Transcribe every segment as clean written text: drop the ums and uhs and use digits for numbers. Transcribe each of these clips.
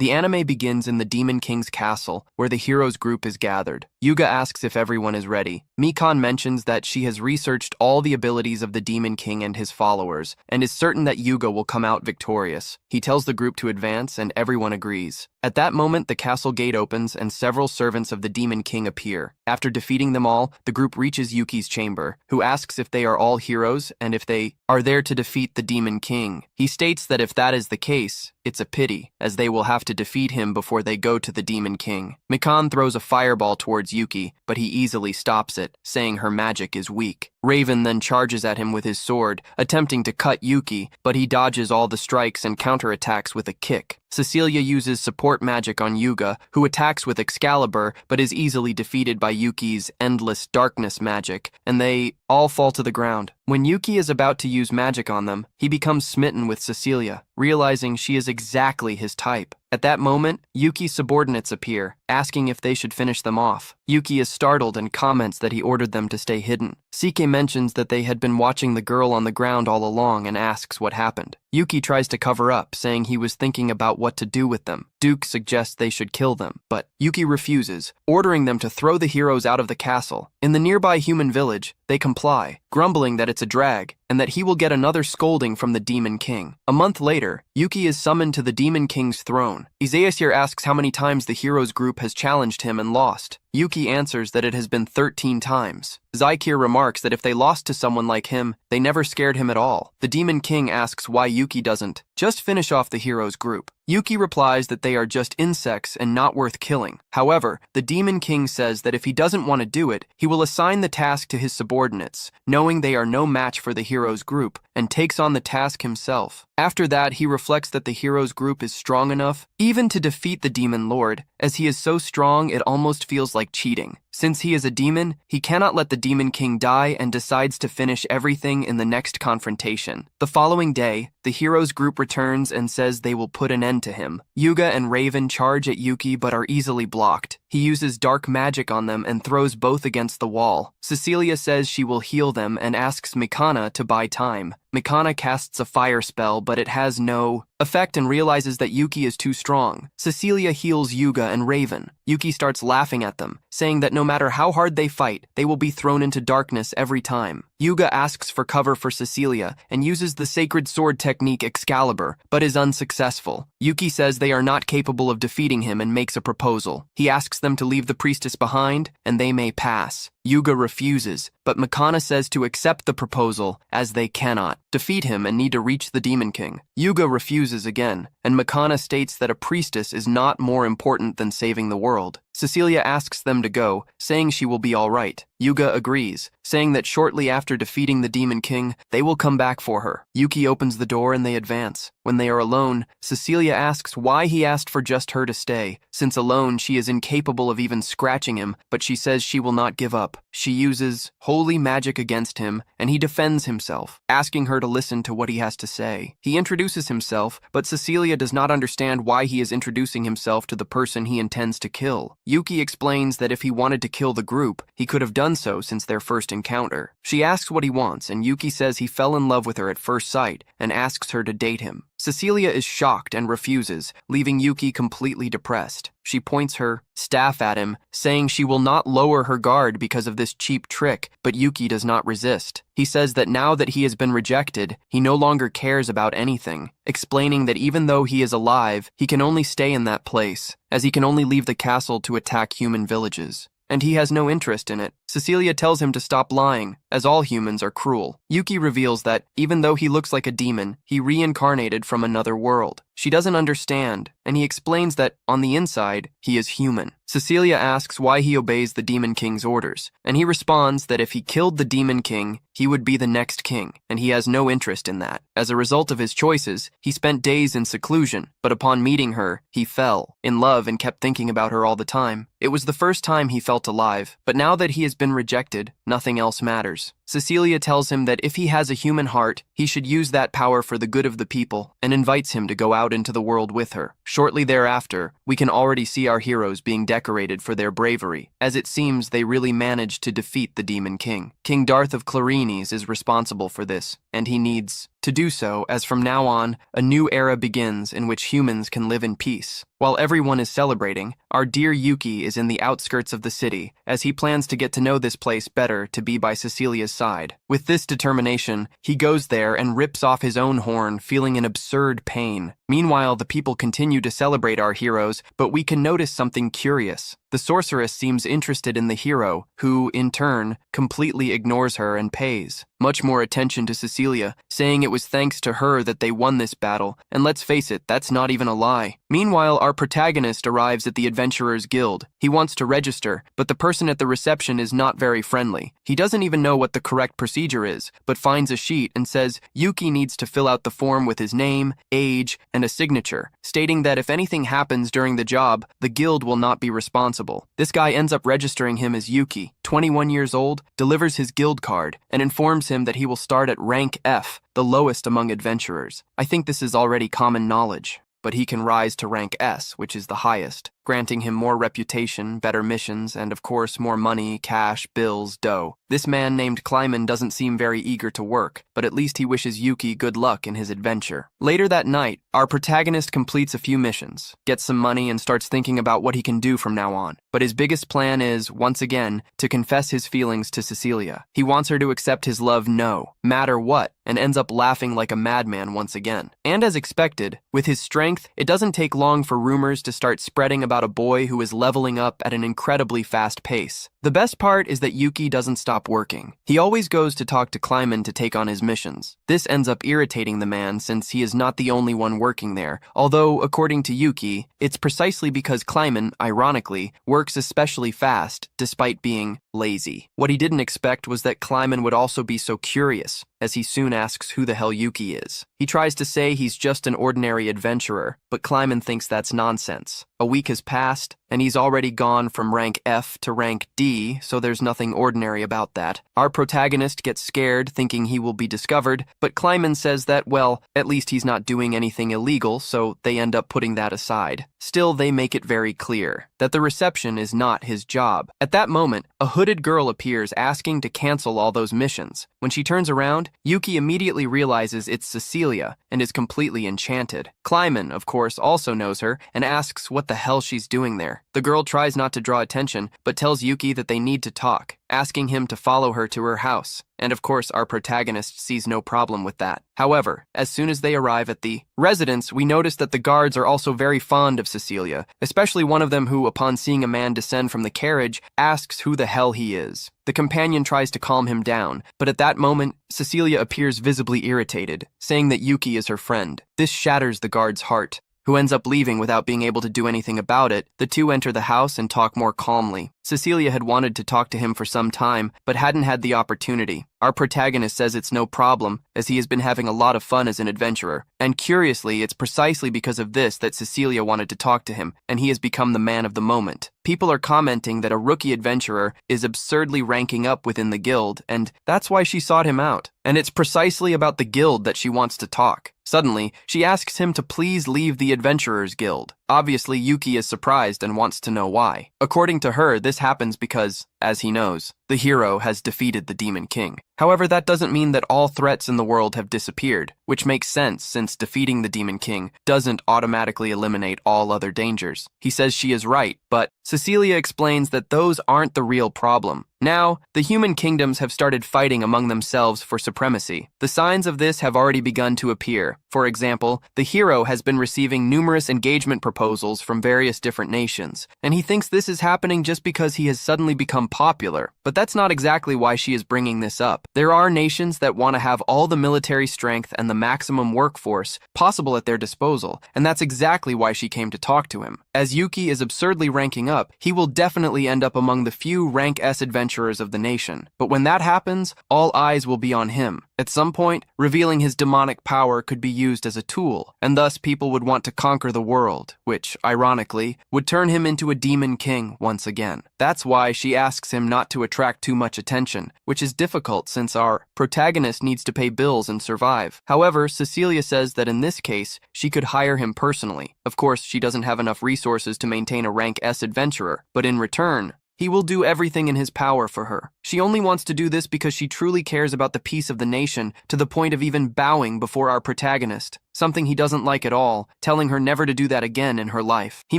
The anime begins in the Demon King's castle, where the heroes group is gathered. Yuga asks if everyone is ready. Mikan mentions that she has researched all the abilities of the Demon King and his followers, and is certain that Yuga will come out victorious. He tells the group to advance, and everyone agrees. At that moment, the castle gate opens, and several servants of the Demon King appear. After defeating them all, the group reaches Yuki's chamber, who asks if they are all heroes, and if they are there to defeat the Demon King. He states that if that is the case, it's a pity, as they will have to defeat him before they go to the Demon King. Mikan throws a fireball towards Yuki, but he easily stops it, saying her magic is weak. Raven then charges at him with his sword, attempting to cut Yuki, but he dodges all the strikes and counterattacks with a kick. Cecilia uses support magic on Yuga, who attacks with Excalibur, but is easily defeated by Yuki's endless darkness magic, and they all fall to the ground. When Yuki is about to use magic on them, he becomes smitten with Cecilia, realizing she is exactly his type. At that moment, Yuki's subordinates appear, asking if they should finish them off. Yuki is startled and comments that he ordered them to stay hidden. Sike mentions that they had been watching the girl on the ground all along and asks what happened. Yuki tries to cover up, saying he was thinking about what to do with them. Duke suggests they should kill them, but Yuki refuses, ordering them to throw the heroes out of the castle. In the nearby human village, they comply, grumbling that it's a drag, and that he will get another scolding from the Demon King. A month later, Yuki is summoned to the Demon King's throne. Izayasir asks how many times the heroes group has challenged him and lost. Yuki answers that it has been 13 times. Zaikir remarks that if they lost to someone like him, they never scared him at all. The Demon King asks why Yuki doesn't just finish off the heroes group. Yuki replies that they are just insects and not worth killing. However, the Demon King says that if he doesn't want to do it, he will assign the task to his subordinates, knowing they are no match for the heroes group, and takes on the task himself. After that, he reflects that the heroes group is strong enough even to defeat the Demon Lord. As he is so strong, it almost feels like cheating. Since he is a demon, he cannot let the Demon King die and decides to finish everything in the next confrontation. The following day, the heroes group returns and says they will put an end to him. Yuga and Raven charge at Yuki but are easily blocked. He uses dark magic on them and throws both against the wall. Cecilia says she will heal them and asks Mikana to buy time. Mikana casts a fire spell, but it has no effect and realizes that Yuki is too strong. Cecilia heals Yuga and Raven. Yuki starts laughing at them, saying that no matter how hard they fight, they will be thrown into darkness every time. Yuga asks for cover for Cecilia and uses the sacred sword technique Excalibur, but is unsuccessful. Yuki says they are not capable of defeating him and makes a proposal. He asks them to leave the priestess behind, and they may pass. Yuga refuses, but Mikana says to accept the proposal, as they cannot defeat him and need to reach the Demon King. Yuga refuses again, and Mikana states that a priestess is not more important than saving the world. Cecilia asks them to go, saying she will be all right. Yuga agrees, saying that shortly after defeating the Demon King, they will come back for her. Yuki opens the door and they advance. When they are alone, Cecilia asks why he asked for just her to stay. Since alone, she is incapable of even scratching him, but she says she will not give up. She uses holy magic against him, and he defends himself, asking her to listen to what he has to say. He introduces himself, but Cecilia does not understand why he is introducing himself to the person he intends to kill. Yuki explains that if he wanted to kill the group, he could have done so since their first encounter. She asks what he wants, and Yuki says he fell in love with her at first sight and asks her to date him. Cecilia is shocked and refuses, leaving Yuki completely depressed. She points her staff at him, saying she will not lower her guard because of this cheap trick, but Yuki does not resist. He says that now that he has been rejected, he no longer cares about anything, explaining that even though he is alive, he can only stay in that place, as he can only leave the castle to attack human villages. And he has no interest in it. Cecilia tells him to stop lying, as all humans are cruel. Yuki reveals that, even though he looks like a demon, he reincarnated from another world. She doesn't understand, and he explains that, on the inside, he is human. Cecilia asks why he obeys the Demon King's orders, and he responds that if he killed the Demon King, he would be the next king, and he has no interest in that. As a result of his choices, he spent days in seclusion, but upon meeting her, he fell in love and kept thinking about her all the time. It was the first time he felt alive, but now that he has been rejected, nothing else matters. Cecilia tells him that if he has a human heart, he should use that power for the good of the people, and invites him to go out into the world with her. Shortly thereafter, we can already see our heroes being decorated for their bravery, as it seems they really managed to defeat the Demon King. King Darth of Clarines is responsible for this, and he needs to do so, as from now on, a new era begins in which humans can live in peace. While everyone is celebrating, our dear Yuki is in the outskirts of the city, as he plans to get to know this place better to be by Cecilia's side. With this determination, he goes there and rips off his own horn, feeling an absurd pain. Meanwhile, the people continue to celebrate our heroes, but we can notice something curious. The sorceress seems interested in the hero, who, in turn, completely ignores her and pays much more attention to Cecilia, saying it was thanks to her that they won this battle, and let's face it, that's not even a lie. Meanwhile, our protagonist arrives at the Adventurers Guild. He wants to register, but the person at the reception is not very friendly. He doesn't even know what the correct procedure is, but finds a sheet and says Yuki needs to fill out the form with his name, age, and a signature, stating that if anything happens during the job, the guild will not be responsible. This guy ends up registering him as Yuki, 21 years old, delivers his guild card, and informs him that he will start at rank F, the lowest among adventurers. I think this is already common knowledge, but he can rise to rank S, which is the highest, granting him more reputation, better missions, and of course more money, cash, bills, dough. This man named Kleiman doesn't seem very eager to work, but at least he wishes Yuki good luck in his adventure. Later that night, our protagonist completes a few missions, gets some money, and starts thinking about what he can do from now on. But his biggest plan is, once again, to confess his feelings to Cecilia. He wants her to accept his love no matter what, and ends up laughing like a madman once again. And as expected, with his strength, it doesn't take long for rumors to start spreading about a boy who is leveling up at an incredibly fast pace. The best part is that Yuki doesn't stop working. He always goes to talk to Kleiman to take on his missions. This ends up irritating the man since he is not the only one working there, although, according to Yuki, it's precisely because Kleiman, ironically, works especially fast despite being lazy. What he didn't expect was that Kleiman would also be so curious, as he soon asks who the hell Yuki is. He tries to say he's just an ordinary adventurer, but Kleiman thinks that's nonsense. A week has passed, and he's already gone from rank F to rank D, so there's nothing ordinary about that. Our protagonist gets scared, thinking he will be discovered, but Kleiman says that, well, at least he's not doing anything illegal, so they end up putting that aside. Still, they make it very clear that the reception is not his job. At that moment, a hooded girl appears asking to cancel all those missions. When she turns around, Yuki immediately realizes it's Cecilia and is completely enchanted. Kleiman, of course, also knows her and asks what the hell she's doing there. The girl tries not to draw attention, but tells Yuki that they need to talk, asking him to follow her to her house. And of course, our protagonist sees no problem with that. However, as soon as they arrive at the residence, we notice that the guards are also very fond of Cecilia, especially one of them who, upon seeing a man descend from the carriage, asks who the hell he is. The companion tries to calm him down, but at that moment, Cecilia appears visibly irritated, saying that Yuki is her friend. This shatters the guard's heart, who ends up leaving without being able to do anything about it. The two enter the house and talk more calmly. Cecilia had wanted to talk to him for some time, but hadn't had the opportunity. Our protagonist says it's no problem, as he has been having a lot of fun as an adventurer. And curiously, it's precisely because of this that Cecilia wanted to talk to him, and he has become the man of the moment. People are commenting that a rookie adventurer is absurdly ranking up within the guild, and that's why she sought him out. And it's precisely about the guild that she wants to talk. Suddenly, she asks him to please leave the Adventurers Guild. Obviously, Yuki is surprised and wants to know why. According to her, this happens because, as he knows, the hero has defeated the Demon King. However, that doesn't mean that all threats in the world have disappeared, which makes sense since defeating the Demon King doesn't automatically eliminate all other dangers. He says she is right, but Cecilia explains that those aren't the real problem. Now, the human kingdoms have started fighting among themselves for supremacy. The signs of this have already begun to appear. For example, the hero has been receiving numerous engagement proposals from various different nations, and he thinks this is happening just because he has suddenly become popular. But that's not exactly why she is bringing this up. There are nations that want to have all the military strength and the maximum workforce possible at their disposal, and that's exactly why she came to talk to him. As Yuki is absurdly ranking up, he will definitely end up among the few rank S adventurers adventurers of the nation. But when that happens, all eyes will be on him. At some point, revealing his demonic power could be used as a tool, and thus people would want to conquer the world, which, ironically, would turn him into a demon king once again. That's why she asks him not to attract too much attention, which is difficult since our protagonist needs to pay bills and survive. However, Cecilia says that in this case, she could hire him personally. Of course, she doesn't have enough resources to maintain a rank S adventurer, but in return, he will do everything in his power for her. She only wants to do this because she truly cares about the peace of the nation, to the point of even bowing before our protagonist, something he doesn't like at all, telling her never to do that again in her life. He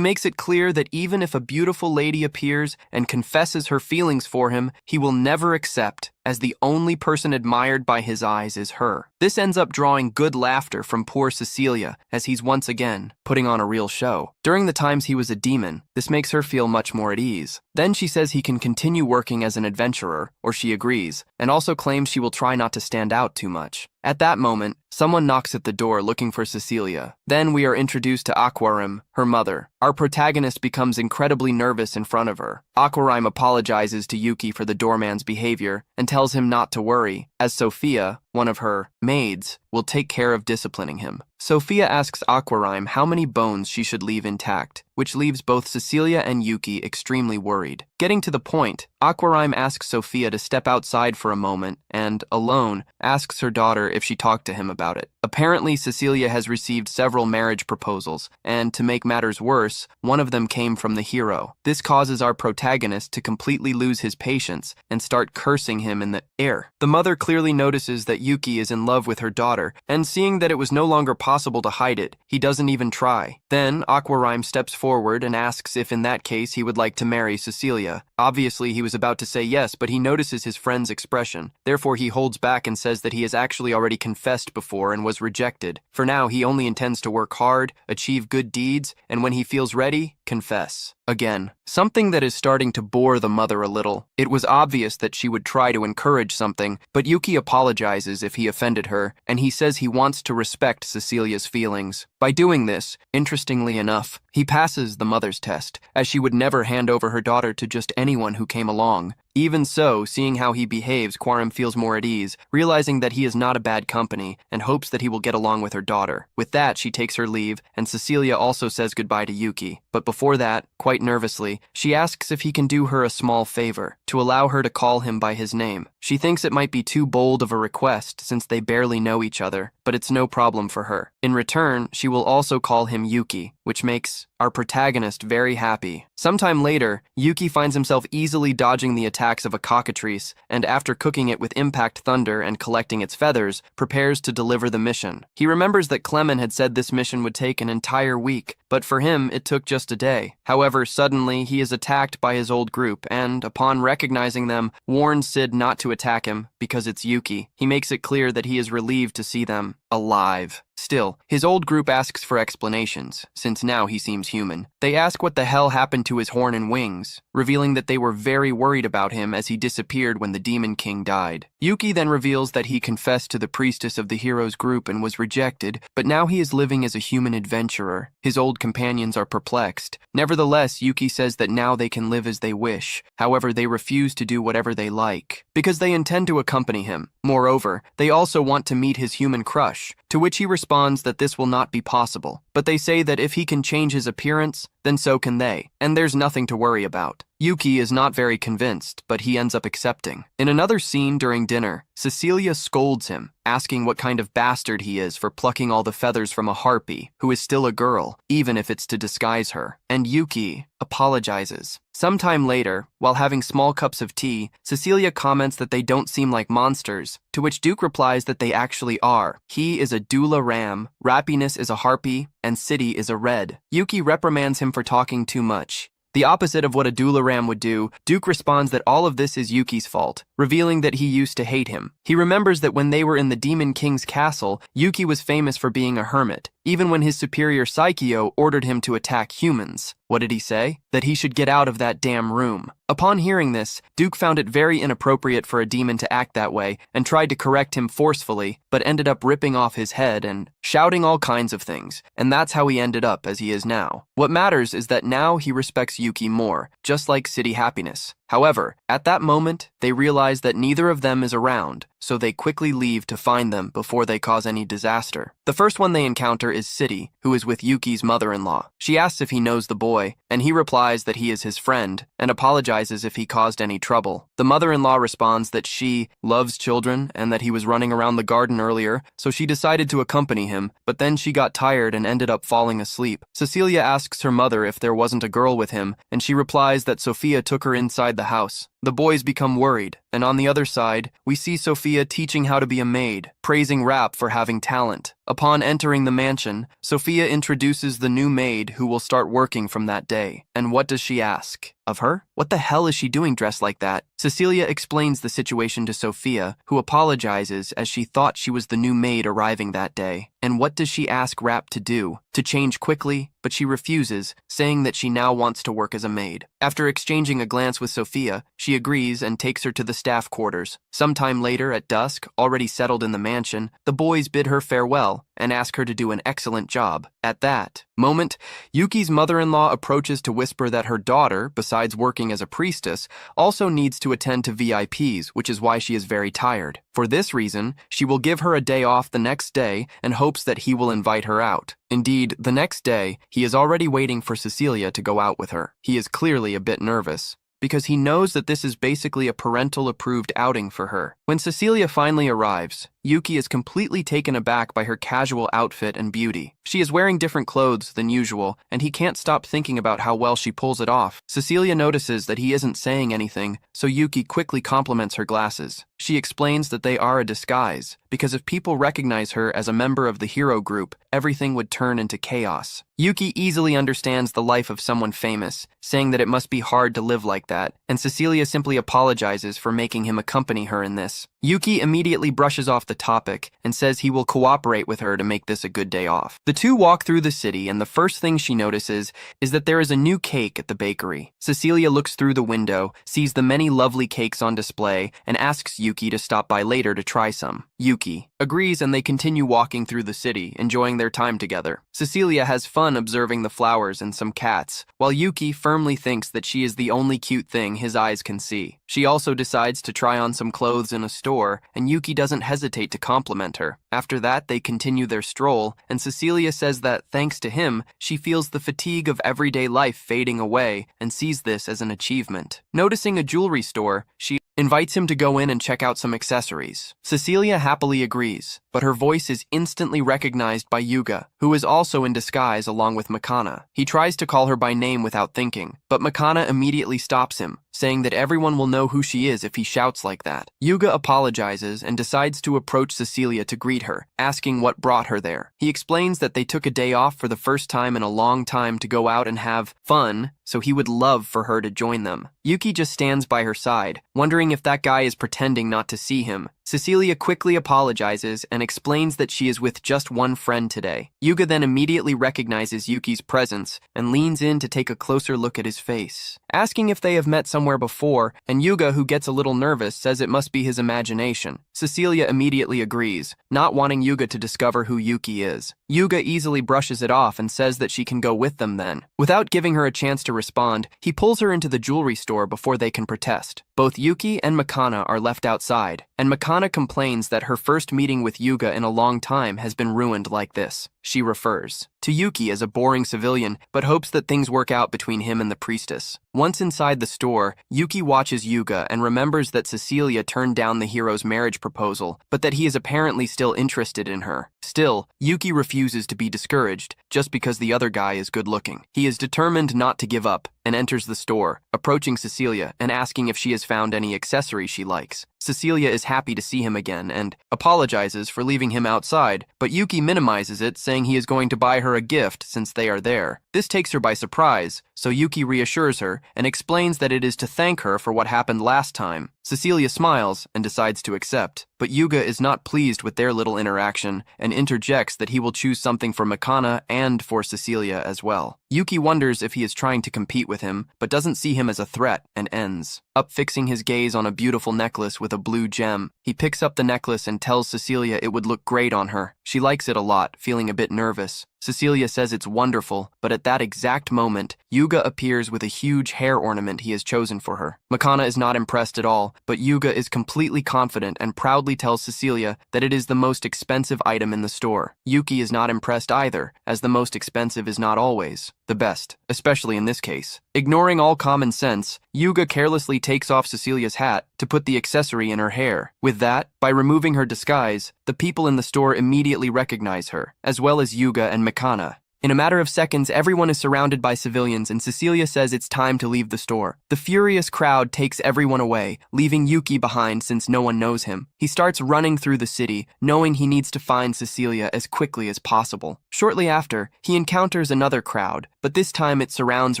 makes it clear that even if a beautiful lady appears and confesses her feelings for him, he will never accept, as the only person admired by his eyes is her. This ends up drawing good laughter from poor Cecilia, as he's once again putting on a real show. During the times he was a demon, this makes her feel much more at ease. Then she says he can continue working as an adventurer, or she agrees, and also claims she will try not to stand out too much. At that moment, someone knocks at the door looking for Cecilia. Then we are introduced to Aquarim, her mother. Our protagonist becomes incredibly nervous in front of her. Aquarim apologizes to Yuki for the doorman's behavior and tells him not to worry, as Sophia, one of her maids, will take care of disciplining him. Sophia asks Aquarim how many bones she should leave intact, which leaves both Cecilia and Yuki extremely worried. Getting to the point, Aquarim asks Sophia to step outside for a moment and, alone, asks her daughter if she talked to him about it. Apparently, Cecilia has received several marriage proposals, and to make matters worse, one of them came from the hero. This causes our protagonist to completely lose his patience and start cursing him in the air. The mother clearly notices that Yuki is in love with her daughter, and seeing that it was no longer possible to hide it, he doesn't even try. Then, Aquarim steps forward and asks if in that case he would like to marry Cecilia. Obviously, he was about to say yes, but he notices his friend's expression. Therefore, he holds back and says that he has actually already confessed before and was rejected. For now, he only intends to work hard, achieve good deeds, and when he feels ready, confess. Again, something that is starting to bore the mother a little. It was obvious that she would try to encourage something, but Yuki apologizes if he offended her, and he says he wants to respect Cecilia's feelings. By doing this, interestingly enough, he passes the mother's test, as she would never hand over her daughter to just anyone who came along. Even so, seeing how he behaves, Quarim feels more at ease, realizing that he is not a bad company, and hopes that he will get along with her daughter. With that, she takes her leave, and Cecilia also says goodbye to Yuki. But before that, quite nervously, she asks if he can do her a small favor, to allow her to call him by his name. She thinks it might be too bold of a request since they barely know each other, but it's no problem for her. In return, she will also call him Yuki, which makes our protagonist very happy. Sometime later, Yuki finds himself easily dodging the attacks of a cockatrice, and after cooking it with impact thunder and collecting its feathers, prepares to deliver the mission. He remembers that Clement had said this mission would take an entire week, but for him, it took just a day. However, suddenly, he is attacked by his old group, and, upon recognizing them, warns Sid not to attack him, because it's Yuki. He makes it clear that he is relieved to see them alive. Still, his old group asks for explanations, since now he seems human. They ask what the hell happened to his horn and wings, revealing that they were very worried about him as he disappeared when the Demon King died. Yuki then reveals that he confessed to the priestess of the hero's group and was rejected, but now he is living as a human adventurer. His old companions are perplexed. Nevertheless, Yuki says that now they can live as they wish. However, they refuse to do whatever they like, because they intend to accompany him. Moreover, they also want to meet his human crush, to which he responds that this will not be possible. But they say that if he can change his appearance, then so can they, and there's nothing to worry about. Yuki is not very convinced, but he ends up accepting. In another scene during dinner, Cecilia scolds him, asking what kind of bastard he is for plucking all the feathers from a harpy, who is still a girl, even if it's to disguise her. And Yuki apologizes. Sometime later, while having small cups of tea, Cecilia comments that they don't seem like monsters, to which Duke replies that they actually are. He is a Dula ram, Rappiness is a harpy, and City is a red. Yuki reprimands him for talking too much. The opposite of what a Dula ram would do, Duke responds that all of this is Yuki's fault, revealing that he used to hate him. He remembers that when they were in the Demon King's castle, Yuki was famous for being a hermit, even when his superior Saikyo ordered him to attack humans. What did he say? That he should get out of that damn room. Upon hearing this, Duke found it very inappropriate for a demon to act that way and tried to correct him forcefully, but ended up ripping off his head and shouting all kinds of things, and that's how he ended up as he is now. What matters is that now he respects Yuki more, just like City Happiness. However, at that moment, they realize that neither of them is around, so they quickly leave to find them before they cause any disaster. The first one they encounter is City, who is with Yuki's mother-in-law. She asks if he knows the boy, and he replies that he is his friend, and apologizes if he caused any trouble. The mother-in-law responds that she loves children and that he was running around the garden earlier, so she decided to accompany him, but then she got tired and ended up falling asleep. Cecilia asks her mother if there wasn't a girl with him, and she replies that Sophia took her inside the house. The boys become worried, and on the other side, we see Sophia teaching how to be a maid, praising Rap for having talent. Upon entering the mansion, Sophia introduces the new maid who will start working from that day. And what does she ask? Of her? What the hell is she doing dressed like that? Cecilia explains the situation to Sophia, who apologizes as she thought she was the new maid arriving that day. And what does she ask Rap to do? To change quickly, but she refuses, saying that she now wants to work as a maid. After exchanging a glance with Sophia, she agrees and takes her to the staff quarters. Sometime later, at dusk, already settled in the mansion, the boys bid her farewell and ask her to do an excellent job. At that moment, Yuki's mother-in-law approaches to whisper that her daughter, besides working as a priestess, also needs to attend to VIPs, which is why she is very tired. For this reason, she will give her a day off the next day and hopes that he will invite her out. Indeed, the next day, he is already waiting for Cecilia to go out with her. He is clearly a bit nervous, because he knows that this is basically a parental-approved outing for her. When Cecilia finally arrives, Yuki is completely taken aback by her casual outfit and beauty. She is wearing different clothes than usual, and he can't stop thinking about how well she pulls it off. Cecilia notices that he isn't saying anything, so Yuki quickly compliments her glasses. She explains that they are a disguise, because if people recognize her as a member of the hero group, everything would turn into chaos. Yuki easily understands the life of someone famous, saying that it must be hard to live like that, and Cecilia simply apologizes for making him accompany her in this. Yuki immediately brushes off the topic and says he will cooperate with her to make this a good day off. The two walk through the city, and the first thing she notices is that there is a new cake at the bakery. Cecilia looks through the window, sees the many lovely cakes on display, and asks Yuki to stop by later to try some. Yuki agrees, and they continue walking through the city, enjoying their time together. Cecilia has fun observing the flowers and some cats, while Yuki firmly thinks that she is the only cute thing his eyes can see. She also decides to try on some clothes in a store, and Yuki doesn't hesitate to compliment her. After that, they continue their stroll, and Cecilia says that, thanks to him, she feels the fatigue of everyday life fading away and sees this as an achievement. Noticing a jewelry store, she invites him to go in and check out some accessories. Cecilia happily agrees, but her voice is instantly recognized by Yuga, who is also in disguise along with Makana. He tries to call her by name without thinking, but Makana immediately stops him, saying that everyone will know who she is if he shouts like that. Yuga apologizes and decides to approach Cecilia to greet her, asking what brought her there. He explains that they took a day off for the first time in a long time to go out and have fun, so he would love for her to join them. Yuki just stands by her side, wondering if that guy is pretending not to see him. Cecilia quickly apologizes and explains that she is with just one friend today. Yuga then immediately recognizes Yuki's presence and leans in to take a closer look at his face, asking if they have met somewhere before, and Yuga, who gets a little nervous, says it must be his imagination. Cecilia immediately agrees, not wanting Yuga to discover who Yuki is. Yuga easily brushes it off and says that she can go with them then. Without giving her a chance to respond, he pulls her into the jewelry store before they can protest. Both Yuki and Makana are left outside, and Makana complains that her first meeting with Yuga in a long time has been ruined like this. She refers to Yuki as a boring civilian, but hopes that things work out between him and the priestess. Once inside the store, Yuki watches Yuga and remembers that Cecilia turned down the hero's marriage proposal, but that he is apparently still interested in her. Still, Yuki refuses to be discouraged just because the other guy is good-looking. He is determined not to give up and enters the store, approaching Cecilia and asking if she has found any accessories she likes. Cecilia is happy to see him again and apologizes for leaving him outside, but Yuki minimizes it, saying he is going to buy her a gift since they are there. This takes her by surprise, so Yuki reassures her and explains that it is to thank her for what happened last time. Cecilia smiles and decides to accept, but Yuga is not pleased with their little interaction and interjects that he will choose something for Makana and for Cecilia as well. Yuki wonders if he is trying to compete with him, but doesn't see him as a threat and ends up fixing his gaze on a beautiful necklace with a blue gem. He picks up the necklace and tells Cecilia it would look great on her. She likes it a lot, feeling a bit nervous. Cecilia says it's wonderful, but at that exact moment, Yuga appears with a huge hair ornament he has chosen for her. Makana is not impressed at all, but Yuga is completely confident and proudly tells Cecilia that it is the most expensive item in the store. Yuki is not impressed either, as the most expensive is not always the best, especially in this case. Ignoring all common sense, Yuga carelessly takes off Cecilia's hat to put the accessory in her hair. With that, by removing her disguise, the people in the store immediately recognize her, as well as Yuga and Makana. In a matter of seconds, everyone is surrounded by civilians, and Cecilia says it's time to leave the store. The furious crowd takes everyone away, leaving Yuki behind since no one knows him. He starts running through the city, knowing he needs to find Cecilia as quickly as possible. Shortly after, he encounters another crowd, but this time it surrounds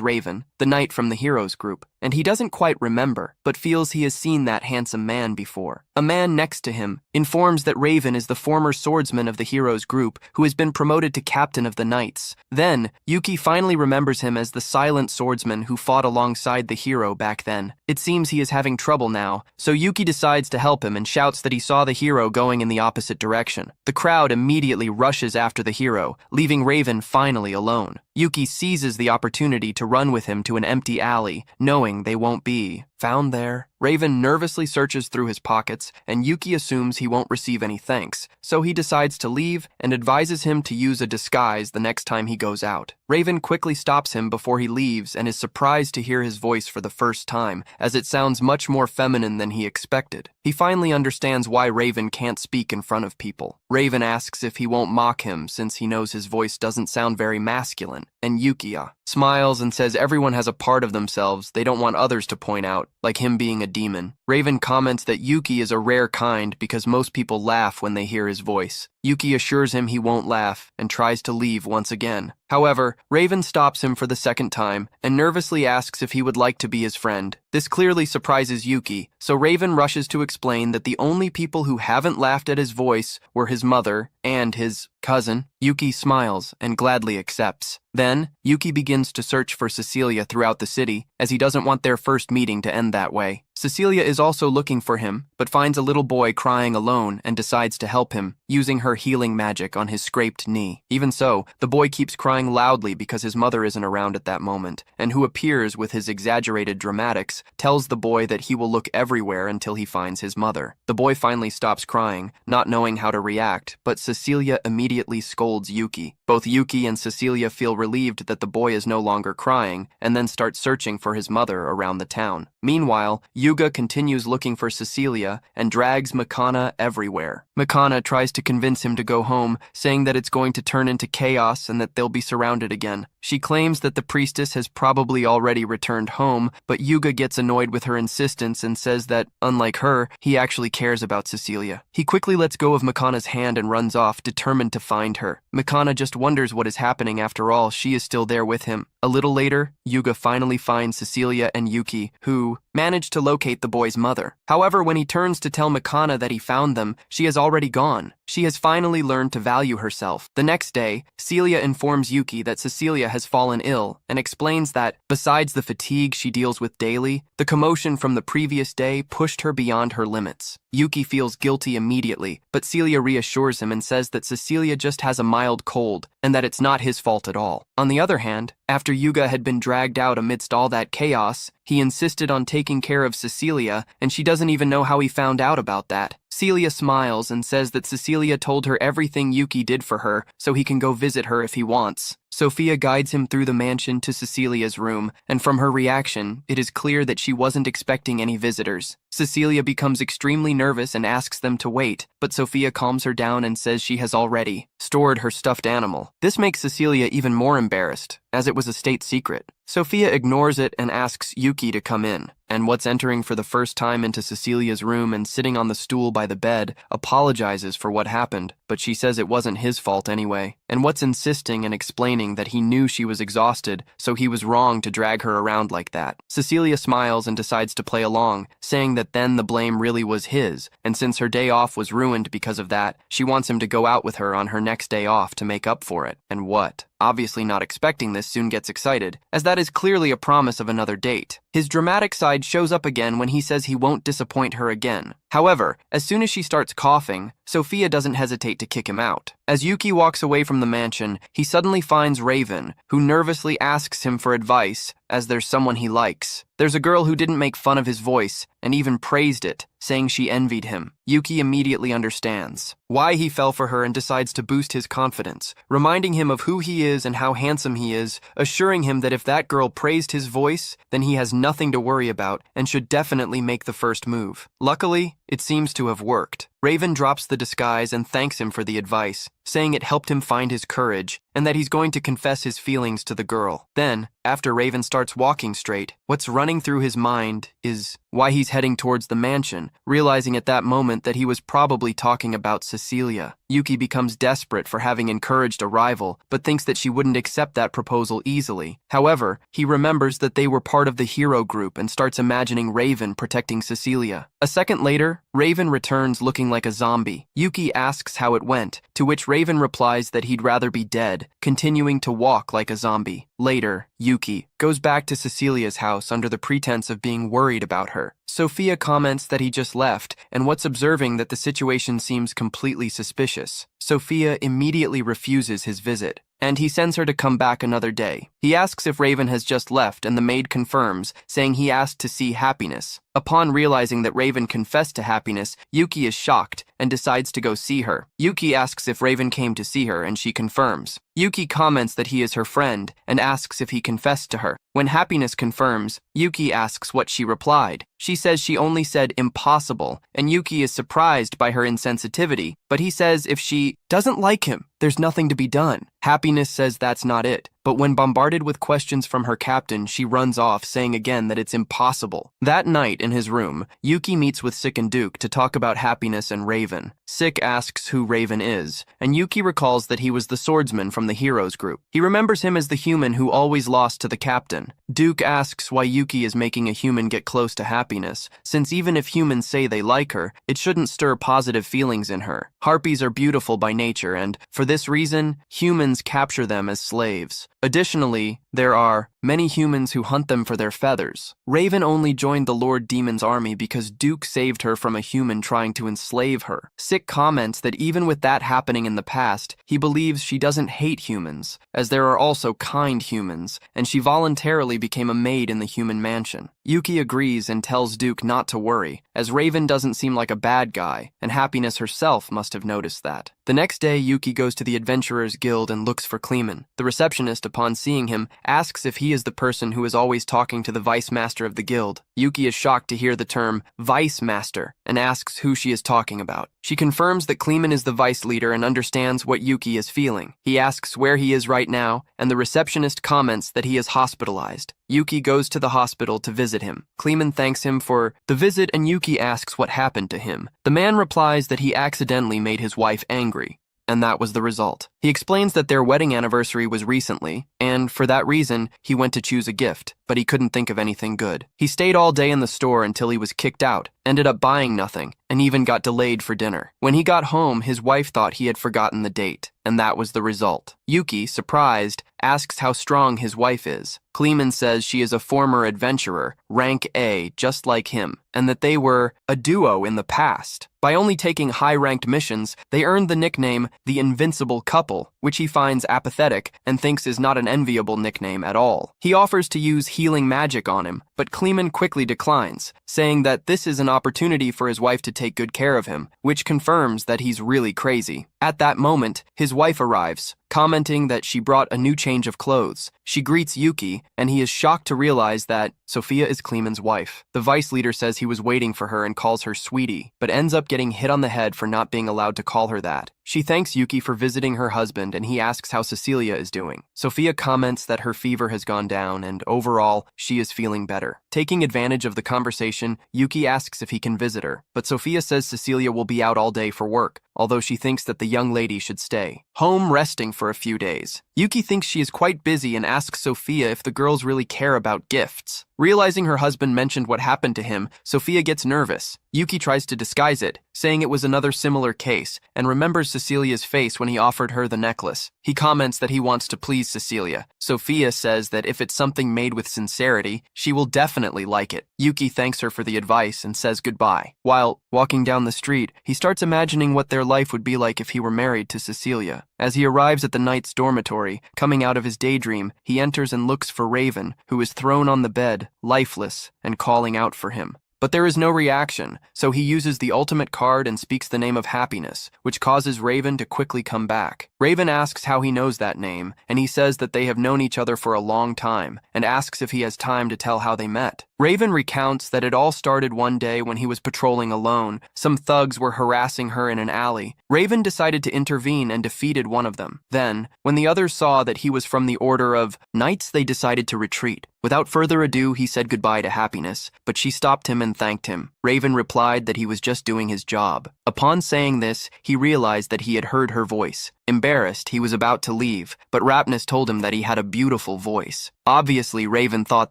Raven, the knight from the heroes group, and he doesn't quite remember, but feels he has seen that handsome man before. A man next to him informs that Raven is the former swordsman of the heroes group who has been promoted to captain of the knights. Then, Yuki finally remembers him as the silent swordsman who fought alongside the hero back then. It seems he is having trouble now, so Yuki decides to help him and shouts that he saw the hero going in the opposite direction. The crowd immediately rushes after the hero, leaving Raven finally alone. Yuki seizes the opportunity to run with him to an empty alley, knowing they won't be found there. Raven nervously searches through his pockets, and Yuki assumes he won't receive any thanks, so he decides to leave and advises him to use a disguise the next time he goes out. Raven quickly stops him before he leaves and is surprised to hear his voice for the first time, as it sounds much more feminine than he expected. He finally understands why Raven can't speak in front of people. Raven asks if he won't mock him since he knows his voice doesn't sound very masculine, and Yuki smiles and says everyone has a part of themselves they don't want others to point out, like him being a demon. Raven comments that Yuki is a rare kind because most people laugh when they hear his voice. Yuki assures him he won't laugh and tries to leave once again. However, Raven stops him for the second time and nervously asks if he would like to be his friend. This clearly surprises Yuki, so Raven rushes to explain that the only people who haven't laughed at his voice were his mother and his cousin. Yuki smiles and gladly accepts. Then, Yuki begins to search for Cecilia throughout the city, as he doesn't want their first meeting to end that way. Cecilia is also looking for him, but finds a little boy crying alone and decides to help him, using her healing magic on his scraped knee. Even so, the boy keeps crying loudly because his mother isn't around at that moment, and who appears with his exaggerated dramatics, tells the boy that he will look everywhere until he finds his mother. The boy finally stops crying, not knowing how to react, but Cecilia immediately scolds Yuki. Both Yuki and Cecilia feel relieved that the boy is no longer crying, and then start searching for his mother around the town. Meanwhile, Yuga continues looking for Cecilia and drags Makana everywhere. Makana tries to convince him to go home, saying that it's going to turn into chaos and that they'll be surrounded again. She claims that the priestess has probably already returned home, but Yuga gets annoyed with her insistence and says that, unlike her, he actually cares about Cecilia. He quickly lets go of Makana's hand and runs off, determined to find her. Makana just wonders what is happening. After all, she is still there with him. A little later, Yuga finally finds Cecilia and Yuki, who manage to locate the boy's mother. However, when he turns to tell Makana that he found them, she has already gone. She has finally learned to value herself. The next day, Celia informs Yuki that Cecilia has fallen ill and explains that, besides the fatigue she deals with daily, the commotion from the previous day pushed her beyond her limits. Yuki feels guilty immediately, but Celia reassures him and says that Cecilia just has a mild cold and that it's not his fault at all. On the other hand, after Yuga had been dragged out amidst all that chaos, he insisted on taking care of Cecilia, and she doesn't even know how he found out about that. Celia smiles and says that Cecilia told her everything Yuki did for her, so he can go visit her if he wants. Sophia guides him through the mansion to Cecilia's room, and from her reaction, it is clear that she wasn't expecting any visitors. Cecilia becomes extremely nervous and asks them to wait, but Sophia calms her down and says she has already stored her stuffed animal. This makes Cecilia even more embarrassed, as it was a state secret. Sophia ignores it and asks Yuki to come in, and what's entering for the first time into Cecilia's room and sitting on the stool by the bed apologizes for what happened, but she says it wasn't his fault anyway. And what's insisting and explaining that he knew she was exhausted, so he was wrong to drag her around like that. Cecilia smiles and decides to play along, saying that then the blame really was his, and since her day off was ruined because of that, she wants him to go out with her on her next day off to make up for it. And what? Obviously not expecting this, soon gets excited, as that is clearly a promise of another date. His dramatic side shows up again when he says he won't disappoint her again. However, as soon as she starts coughing, Sophia doesn't hesitate to kick him out. As Yuki walks away from the mansion, he suddenly finds Raven, who nervously asks him for advice, as there's someone he likes. There's a girl who didn't make fun of his voice, and even praised it, saying she envied him. Yuki immediately understands why he fell for her and decides to boost his confidence, reminding him of who he is and how handsome he is, assuring him that if that girl praised his voice, then he has nothing to worry about and should definitely make the first move. Luckily, it seems to have worked. Raven drops the disguise and thanks him for the advice, saying it helped him find his courage and that he's going to confess his feelings to the girl. Then, after Raven starts walking straight, what's running through his mind is why he's heading towards the mansion, realizing at that moment that he was probably talking about Cecilia. Yuki becomes desperate for having encouraged a rival, but thinks that she wouldn't accept that proposal easily. However, he remembers that they were part of the hero group and starts imagining Raven protecting Cecilia. A second later, Raven returns looking like a zombie. Yuki asks how it went, to which Raven replies that he'd rather be dead, continuing to walk like a zombie. Later, Yuki goes back to Cecilia's house under the pretense of being worried about her. Sophia comments that he just left, and what's observing that the situation seems completely suspicious. Sophia immediately refuses his visit, and he sends her to come back another day. He asks if Raven has just left, and the maid confirms, saying he asked to see Happiness. Upon realizing that Raven confessed to Happiness, Yuki is shocked and decides to go see her. Yuki asks if Raven came to see her, and she confirms. Yuki comments that he is her friend and asks if he confessed to her. When Happiness confirms, Yuki asks what she replied. She says she only said impossible, and Yuki is surprised by her insensitivity, but he says if she doesn't like him, there's nothing to be done. Happiness says that's not it, but when bombarded with questions from her captain, she runs off, saying again that it's impossible. That night in his room, Yuki meets with Sick and Duke to talk about Happiness and Raven. Sick asks who Raven is, and Yuki recalls that he was the swordsman from the heroes group. He remembers him as the human who always lost to the captain. Duke asks why Yuki is making a human get close to Happiness, since even if humans say they like her, it shouldn't stir positive feelings in her. Harpies are beautiful by nature, and for this reason, humans capture them as slaves. Additionally, there are many humans who hunt them for their feathers. Raven only joined the Lord Demon's army because Duke saved her from a human trying to enslave her. Sick comments that even with that happening in the past, he believes she doesn't hate humans, as there are also kind humans, and she voluntarily became a maid in the human mansion. Yuki agrees and tells Duke not to worry, as Raven doesn't seem like a bad guy, and Happiness herself must have noticed that. The next day, Yuki goes to the Adventurers Guild and looks for Kleeman. The receptionist, upon seeing him, asks if he is the person who is always talking to the vice master of the guild. Yuki is shocked to hear the term vice master and asks who she is talking about. She confirms that Kleeman is the vice leader and understands what Yuki is feeling. He asks where he is right now, and the receptionist comments that he is hospitalized. Yuki goes to the hospital to visit him. Kleeman thanks him for the visit, and Yuki asks what happened to him. The man replies that he accidentally made his wife angry, and that was the result. He explains that their wedding anniversary was recently, and for that reason, he went to choose a gift, but he couldn't think of anything good. He stayed all day in the store until he was kicked out, ended up buying nothing, and even got delayed for dinner. When he got home, his wife thought he had forgotten the date, and that was the result. Yuki, surprised, asks how strong his wife is. Kleeman says she is a former adventurer, rank A, just like him, and that they were a duo in the past. By only taking high-ranked missions, they earned the nickname the Invincible Couple, which he finds apathetic and thinks is not an enviable nickname at all. He offers to use healing magic on him, but Kleeman quickly declines, saying that this is an opportunity for his wife to take good care of him, which confirms that he's really crazy. At that moment, his wife arrives, commenting that she brought a new change of clothes. She greets Yuki, and he is shocked to realize that Sophia is Kleeman's wife. The vice leader says he was waiting for her and calls her sweetie, but ends up getting hit on the head for not being allowed to call her that. She thanks Yuki for visiting her husband, and he asks how Cecilia is doing. Sophia comments that her fever has gone down, and overall, she is feeling better. Taking advantage of the conversation, Yuki asks if he can visit her, but Sophia says Cecilia will be out all day for work, although she thinks that the young lady should stay home resting for a few days. Yuki thinks she is quite busy and asks Sophia if the girls really care about gifts. Realizing her husband mentioned what happened to him, Sophia gets nervous. Yuki tries to disguise it, saying it was another similar case, and remembers Cecilia's face when he offered her the necklace. He comments that he wants to please Cecilia. Sophia says that if it's something made with sincerity, she will definitely like it. Yuki thanks her for the advice and says goodbye. While walking down the street, he starts imagining what their life would be like if he were married to Cecilia. As he arrives at the knight's dormitory, coming out of his daydream, he enters and looks for Raven, who is thrown on the bed, lifeless, and calling out for him. But there is no reaction, so he uses the ultimate card and speaks the name of Happiness, which causes Raven to quickly come back. Raven asks how he knows that name, and he says that they have known each other for a long time, and asks if he has time to tell how they met. Raven recounts that it all started one day when he was patrolling alone. Some thugs were harassing her in an alley. Raven decided to intervene and defeated one of them. Then, when the others saw that he was from the Order of Knights, they decided to retreat. Without further ado, he said goodbye to Happiness, but she stopped him and thanked him. Raven replied that he was just doing his job. Upon saying this, he realized that he had heard her voice. Embarrassed, he was about to leave, but Rapness told him that he had a beautiful voice. Obviously, Raven thought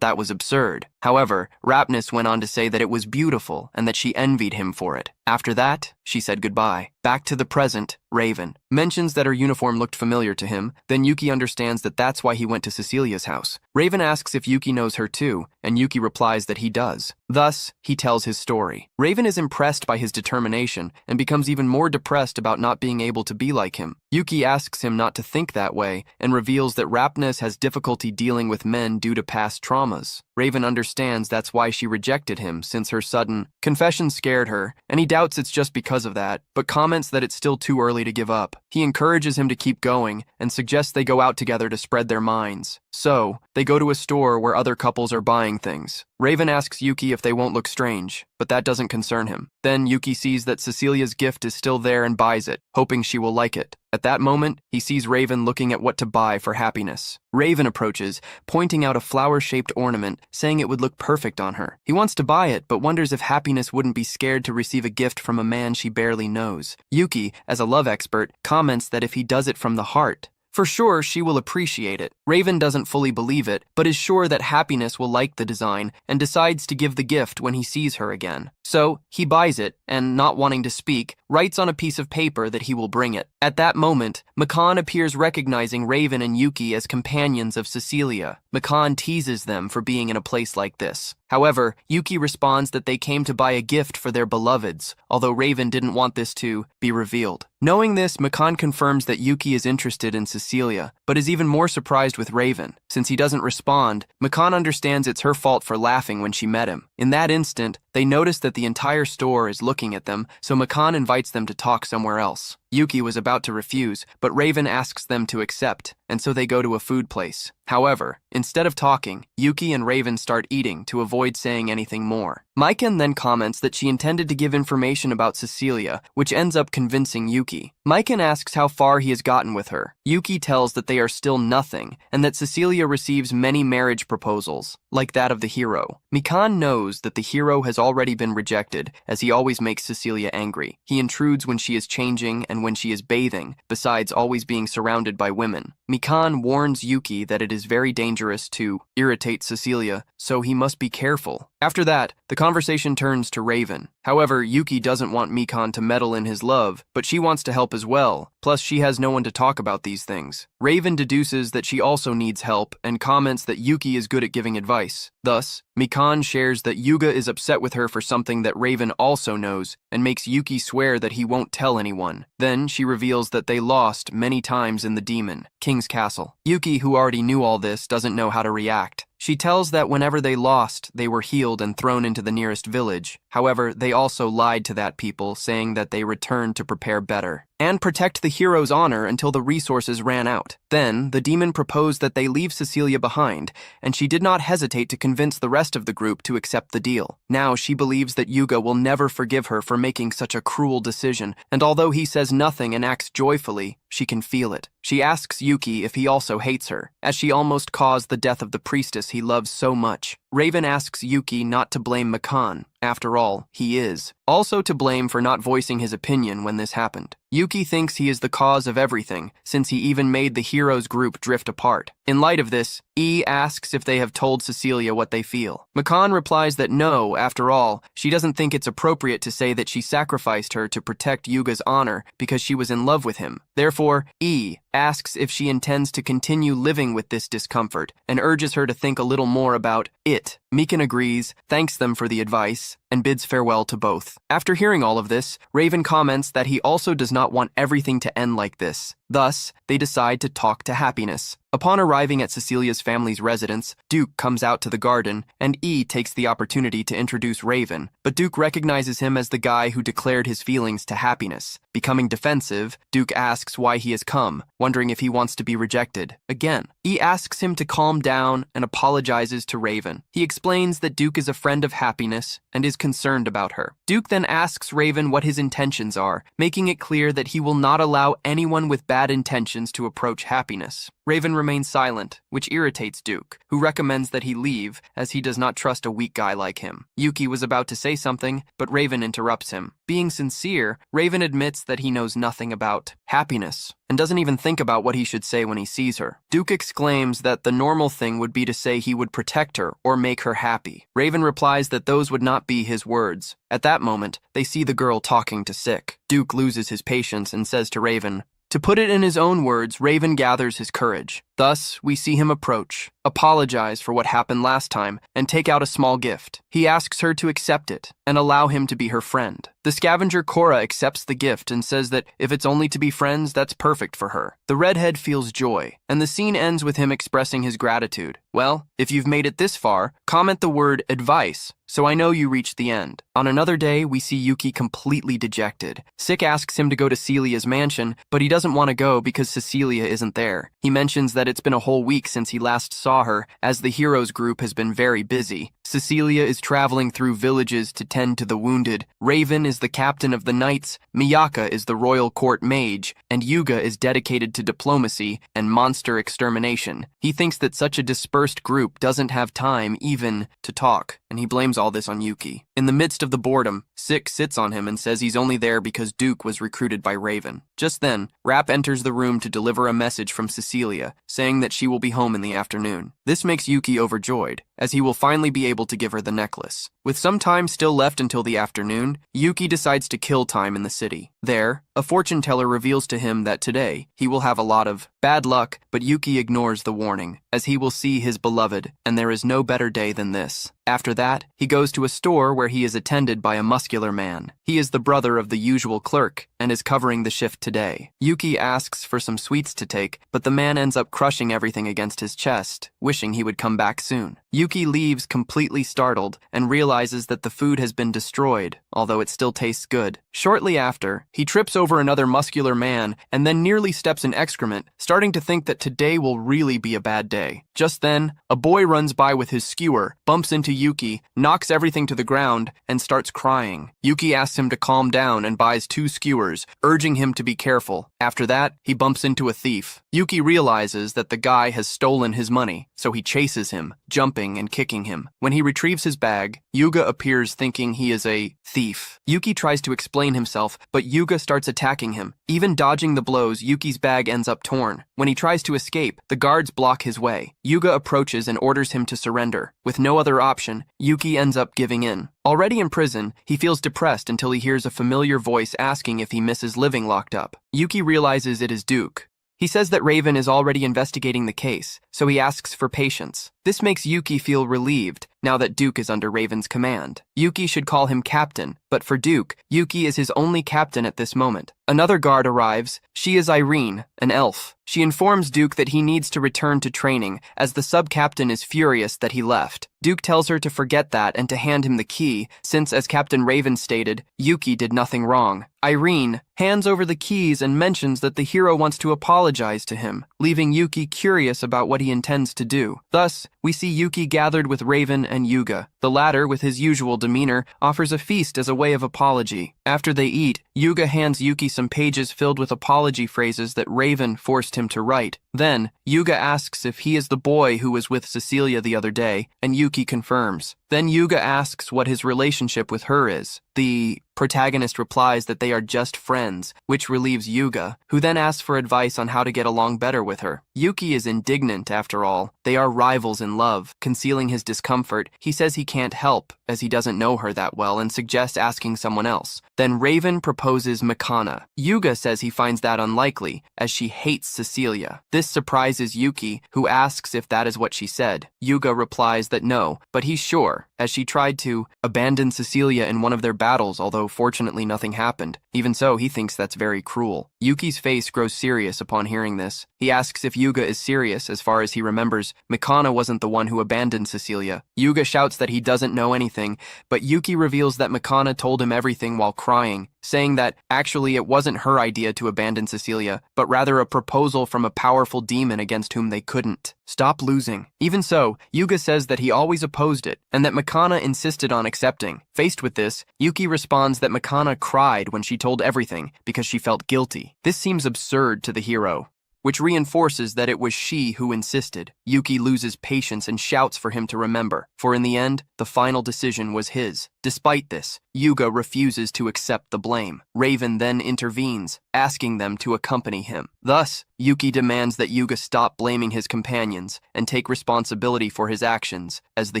that was absurd. However, Rapness went on to say that it was beautiful and that she envied him for it. After that, she said goodbye. Back to the present, Raven mentions that her uniform looked familiar to him. Then Yuki understands that that's why he went to Cecilia's house. Raven asks if Yuki knows her too, and Yuki replies that he does. Thus, he tells his story. Raven is impressed by his determination and becomes even more depressed about not being able to be like him. Yuki asks him not to think that way and reveals that Rapness has difficulty dealing with men due to past traumas. Raven understands that's why she rejected him, since her sudden confession scared her, and he doubts it's just because of that, but comments that it's still too early to give up. He encourages him to keep going and suggests they go out together to spread their minds. So, they go to a store where other couples are buying things. Raven asks Yuki if they won't look strange, but that doesn't concern him. Then Yuki sees that Cecilia's gift is still there and buys it, hoping she will like it. At that moment, he sees Raven looking at what to buy for Happiness. Raven approaches, pointing out a flower-shaped ornament, saying it would look perfect on her. He wants to buy it, but wonders if Happiness wouldn't be scared to receive a gift from a man she barely knows. Yuki, as a love expert, comments that if he does it from the heart, for sure, she will appreciate it. Raven doesn't fully believe it, but is sure that Happiness will like the design and decides to give the gift when he sees her again. So, he buys it, and not wanting to speak, writes on a piece of paper that he will bring it. At that moment, Makan appears recognizing Raven and Yuki as companions of Cecilia. Makan teases them for being in a place like this. However, Yuki responds that they came to buy a gift for their beloveds, although Raven didn't want this to be revealed. Knowing this, Makan confirms that Yuki is interested in Cecilia, but is even more surprised with Raven. Since he doesn't respond, Makan understands it's her fault for laughing when she met him. In that instant, they notice that the entire store is looking at them, so Makan invites them to talk somewhere else. Yuki was about to refuse, but Raven asks them to accept, and so they go to a food place. However, instead of talking, Yuki and Raven start eating to avoid saying anything more. Maiken then comments that she intended to give information about Cecilia, which ends up convincing Yuki. Maiken asks how far he has gotten with her. Yuki tells that they are still nothing, and that Cecilia receives many marriage proposals, like that of the hero. Mikan knows that the hero has already been rejected, as he always makes Cecilia angry. He intrudes when she is changing and when she is bathing, besides always being surrounded by women. Mikan warns Yuki that it is very dangerous to irritate Cecilia, so he must be careful. After that, the conversation turns to Raven. However, Yuki doesn't want Mikan to meddle in his love, but she wants to help as well. Plus, she has no one to talk about these things. Raven deduces that she also needs help and comments that Yuki is good at giving advice. Thus, Mikan shares that Yuga is upset with her for something that Raven also knows and makes Yuki swear that he won't tell anyone. Then she reveals that they lost many times in the Demon King's castle. Yuki, who already knew all this, doesn't know how to react. She tells that whenever they lost, they were healed and thrown into the nearest village. However, they also lied to that people, saying that they returned to prepare better and protect the hero's honor until the resources ran out. Then, the demon proposed that they leave Cecilia behind, and she did not hesitate to convince the rest of the group to accept the deal. Now, she believes that Yuga will never forgive her for making such a cruel decision, and although he says nothing and acts joyfully, she can feel it. She asks Yuki if he also hates her, as she almost caused the death of the priestess he loves so much. Raven asks Yuki not to blame Makan, After all, he is also to blame for not voicing his opinion when this happened. Yuki thinks he is the cause of everything, since he even made the heroes group drift apart. In light of this, E asks if they have told Cecilia what they feel. Makan replies that no, after all, she doesn't think it's appropriate to say that she sacrificed her to protect Yuga's honor because she was in love with him. Therefore, E asks if she intends to continue living with this discomfort and urges her to think a little more about it. Mikan agrees, thanks them for the advice, and bids farewell to both. After hearing all of this, Raven comments that he also does not want everything to end like this. Thus, they decide to talk to Happiness. Upon arriving at Cecilia's family's residence, Duke comes out to the garden, and E takes the opportunity to introduce Raven, but Duke recognizes him as the guy who declared his feelings to Happiness. Becoming defensive, Duke asks why he has come, wondering if he wants to be rejected. Again, E asks him to calm down and apologizes to Raven. He explains that Duke is a friend of Happiness and is concerned about her. Duke then asks Raven what his intentions are, making it clear that he will not allow anyone with bad intentions to approach Happiness. Raven remains silent, which irritates Duke, who recommends that he leave as he does not trust a weak guy like him. Yuki was about to say something, but Raven interrupts him. Being sincere, Raven admits that he knows nothing about Happiness and doesn't even think about what he should say when he sees her. Duke exclaims that the normal thing would be to say he would protect her or make her happy. Raven replies that those would not be his words. At that moment, they see the girl talking to Sick. Duke loses his patience and says to Raven, to put it in his own words, Raven gathers his courage. Thus, we see him approach, apologize for what happened last time, and take out a small gift. He asks her to accept it and allow him to be her friend. The scavenger Cora accepts the gift and says that if it's only to be friends, that's perfect for her. The redhead feels joy, and the scene ends with him expressing his gratitude. Well, if you've made it this far, comment the word advice, so I know you reached the end. On another day, we see Yuki completely dejected. Sick asks him to go to Celia's mansion, but he doesn't want to go because Cecilia isn't there. He mentions that it's been a whole week since he last saw her, as the heroes group has been very busy. Cecilia is traveling through villages to tend to the wounded. Raven is the captain of the knights, Miyaka is the royal court mage, and Yuga is dedicated to diplomacy and monster extermination. He thinks that such a dispersed group doesn't have time even to talk, and he blames all this on Yuki. In the midst of the boredom, Sick sits on him and says he's only there because Duke was recruited by Raven. Just then, Rap enters the room to deliver a message from Cecilia, saying that she will be home in the afternoon. This makes Yuki overjoyed, as he will finally be able to give her the necklace. With some time still left until the afternoon, Yuki decides to kill time in the city. There, a fortune teller reveals to him that today he will have a lot of bad luck, but Yuki ignores the warning, as he will see his beloved, and there is no better day than this. After that, he goes to a store where he is attended by a muscular man. He is the brother of the usual clerk and is covering the shift today. Yuki asks for some sweets to take, but the man ends up crushing everything against his chest, wishing he would come back soon. Yuki leaves completely startled and realizes that the food has been destroyed, although it still tastes good. Shortly after, he trips over another muscular man and then nearly steps in excrement, starting to think that today will really be a bad day. Just then, a boy runs by with his skewer, bumps into Yuki, knocks everything to the ground, and starts crying. Yuki asks him to calm down and buys 2 skewers, urging him to be careful. After that, he bumps into a thief. Yuki realizes that the guy has stolen his money, so he chases him, jumping and kicking him. When he retrieves his bag, Yuga appears thinking he is a thief. Yuki tries to explain himself, but Yuga starts attacking him. Even dodging the blows, Yuki's bag ends up torn. When he tries to escape, the guards block his way. Yuga approaches and orders him to surrender. With no other option, Yuki ends up giving in. Already in prison, he feels depressed until he hears a familiar voice asking if he misses living locked up. Yuki realizes it is Duke. He says that Raven is already investigating the case, so he asks for patience. This makes Yuki feel relieved, now that Duke is under Raven's command. Yuki should call him captain, but for Duke, Yuki is his only captain at this moment. Another guard arrives. She is Irene, an elf. She informs Duke that he needs to return to training, as the sub-captain is furious that he left. Duke tells her to forget that and to hand him the key, since, as Captain Raven stated, Yuki did nothing wrong. Irene hands over the keys and mentions that the hero wants to apologize to him, leaving Yuki curious about what he intends to do. Thus, we see Yuki gathered with Raven and Yuga. The latter, with his usual demeanor, offers a feast as a way of apology. After they eat, Yuga hands Yuki some pages filled with apology phrases that Raven forced him to write. Then, Yuga asks if he is the boy who was with Cecilia the other day, and Yuki confirms. Then Yuga asks what his relationship with her is. The protagonist replies that they are just friends, which relieves Yuga, who then asks for advice on how to get along better with her. Yuki is indignant after all. They are rivals in love. Concealing his discomfort, he says he can't help, as he doesn't know her that well, and suggests asking someone else. Then Raven proposes Mikana. Yuga says he finds that unlikely, as she hates Cecilia. This surprises Yuki, who asks if that is what she said. Yuga replies that no, but he's sure, as she tried to abandon Cecilia in one of their battles, although fortunately nothing happened. Even so, he thinks that's very cruel. Yuki's face grows serious upon hearing this. He asks if Yuga is serious. As far as he remembers, Mikana wasn't the one who abandoned Cecilia. Yuga shouts that he doesn't know anything, but Yuki reveals that Mikana told him everything while crying, saying that actually it wasn't her idea to abandon Cecilia, but rather a proposal from a powerful demon against whom they couldn't stop losing. Even so, Yuga says that he always opposed it, and that Mikana insisted on accepting. Faced with this, Yuki responds that Mikana cried when she told everything because she felt guilty. This seems absurd to the hero, which reinforces that it was she who insisted. Yuki loses patience and shouts for him to remember, for in the end, the final decision was his. Despite this, Yuga refuses to accept the blame. Raven then intervenes, asking them to accompany him. Thus, Yuki demands that Yuga stop blaming his companions and take responsibility for his actions as the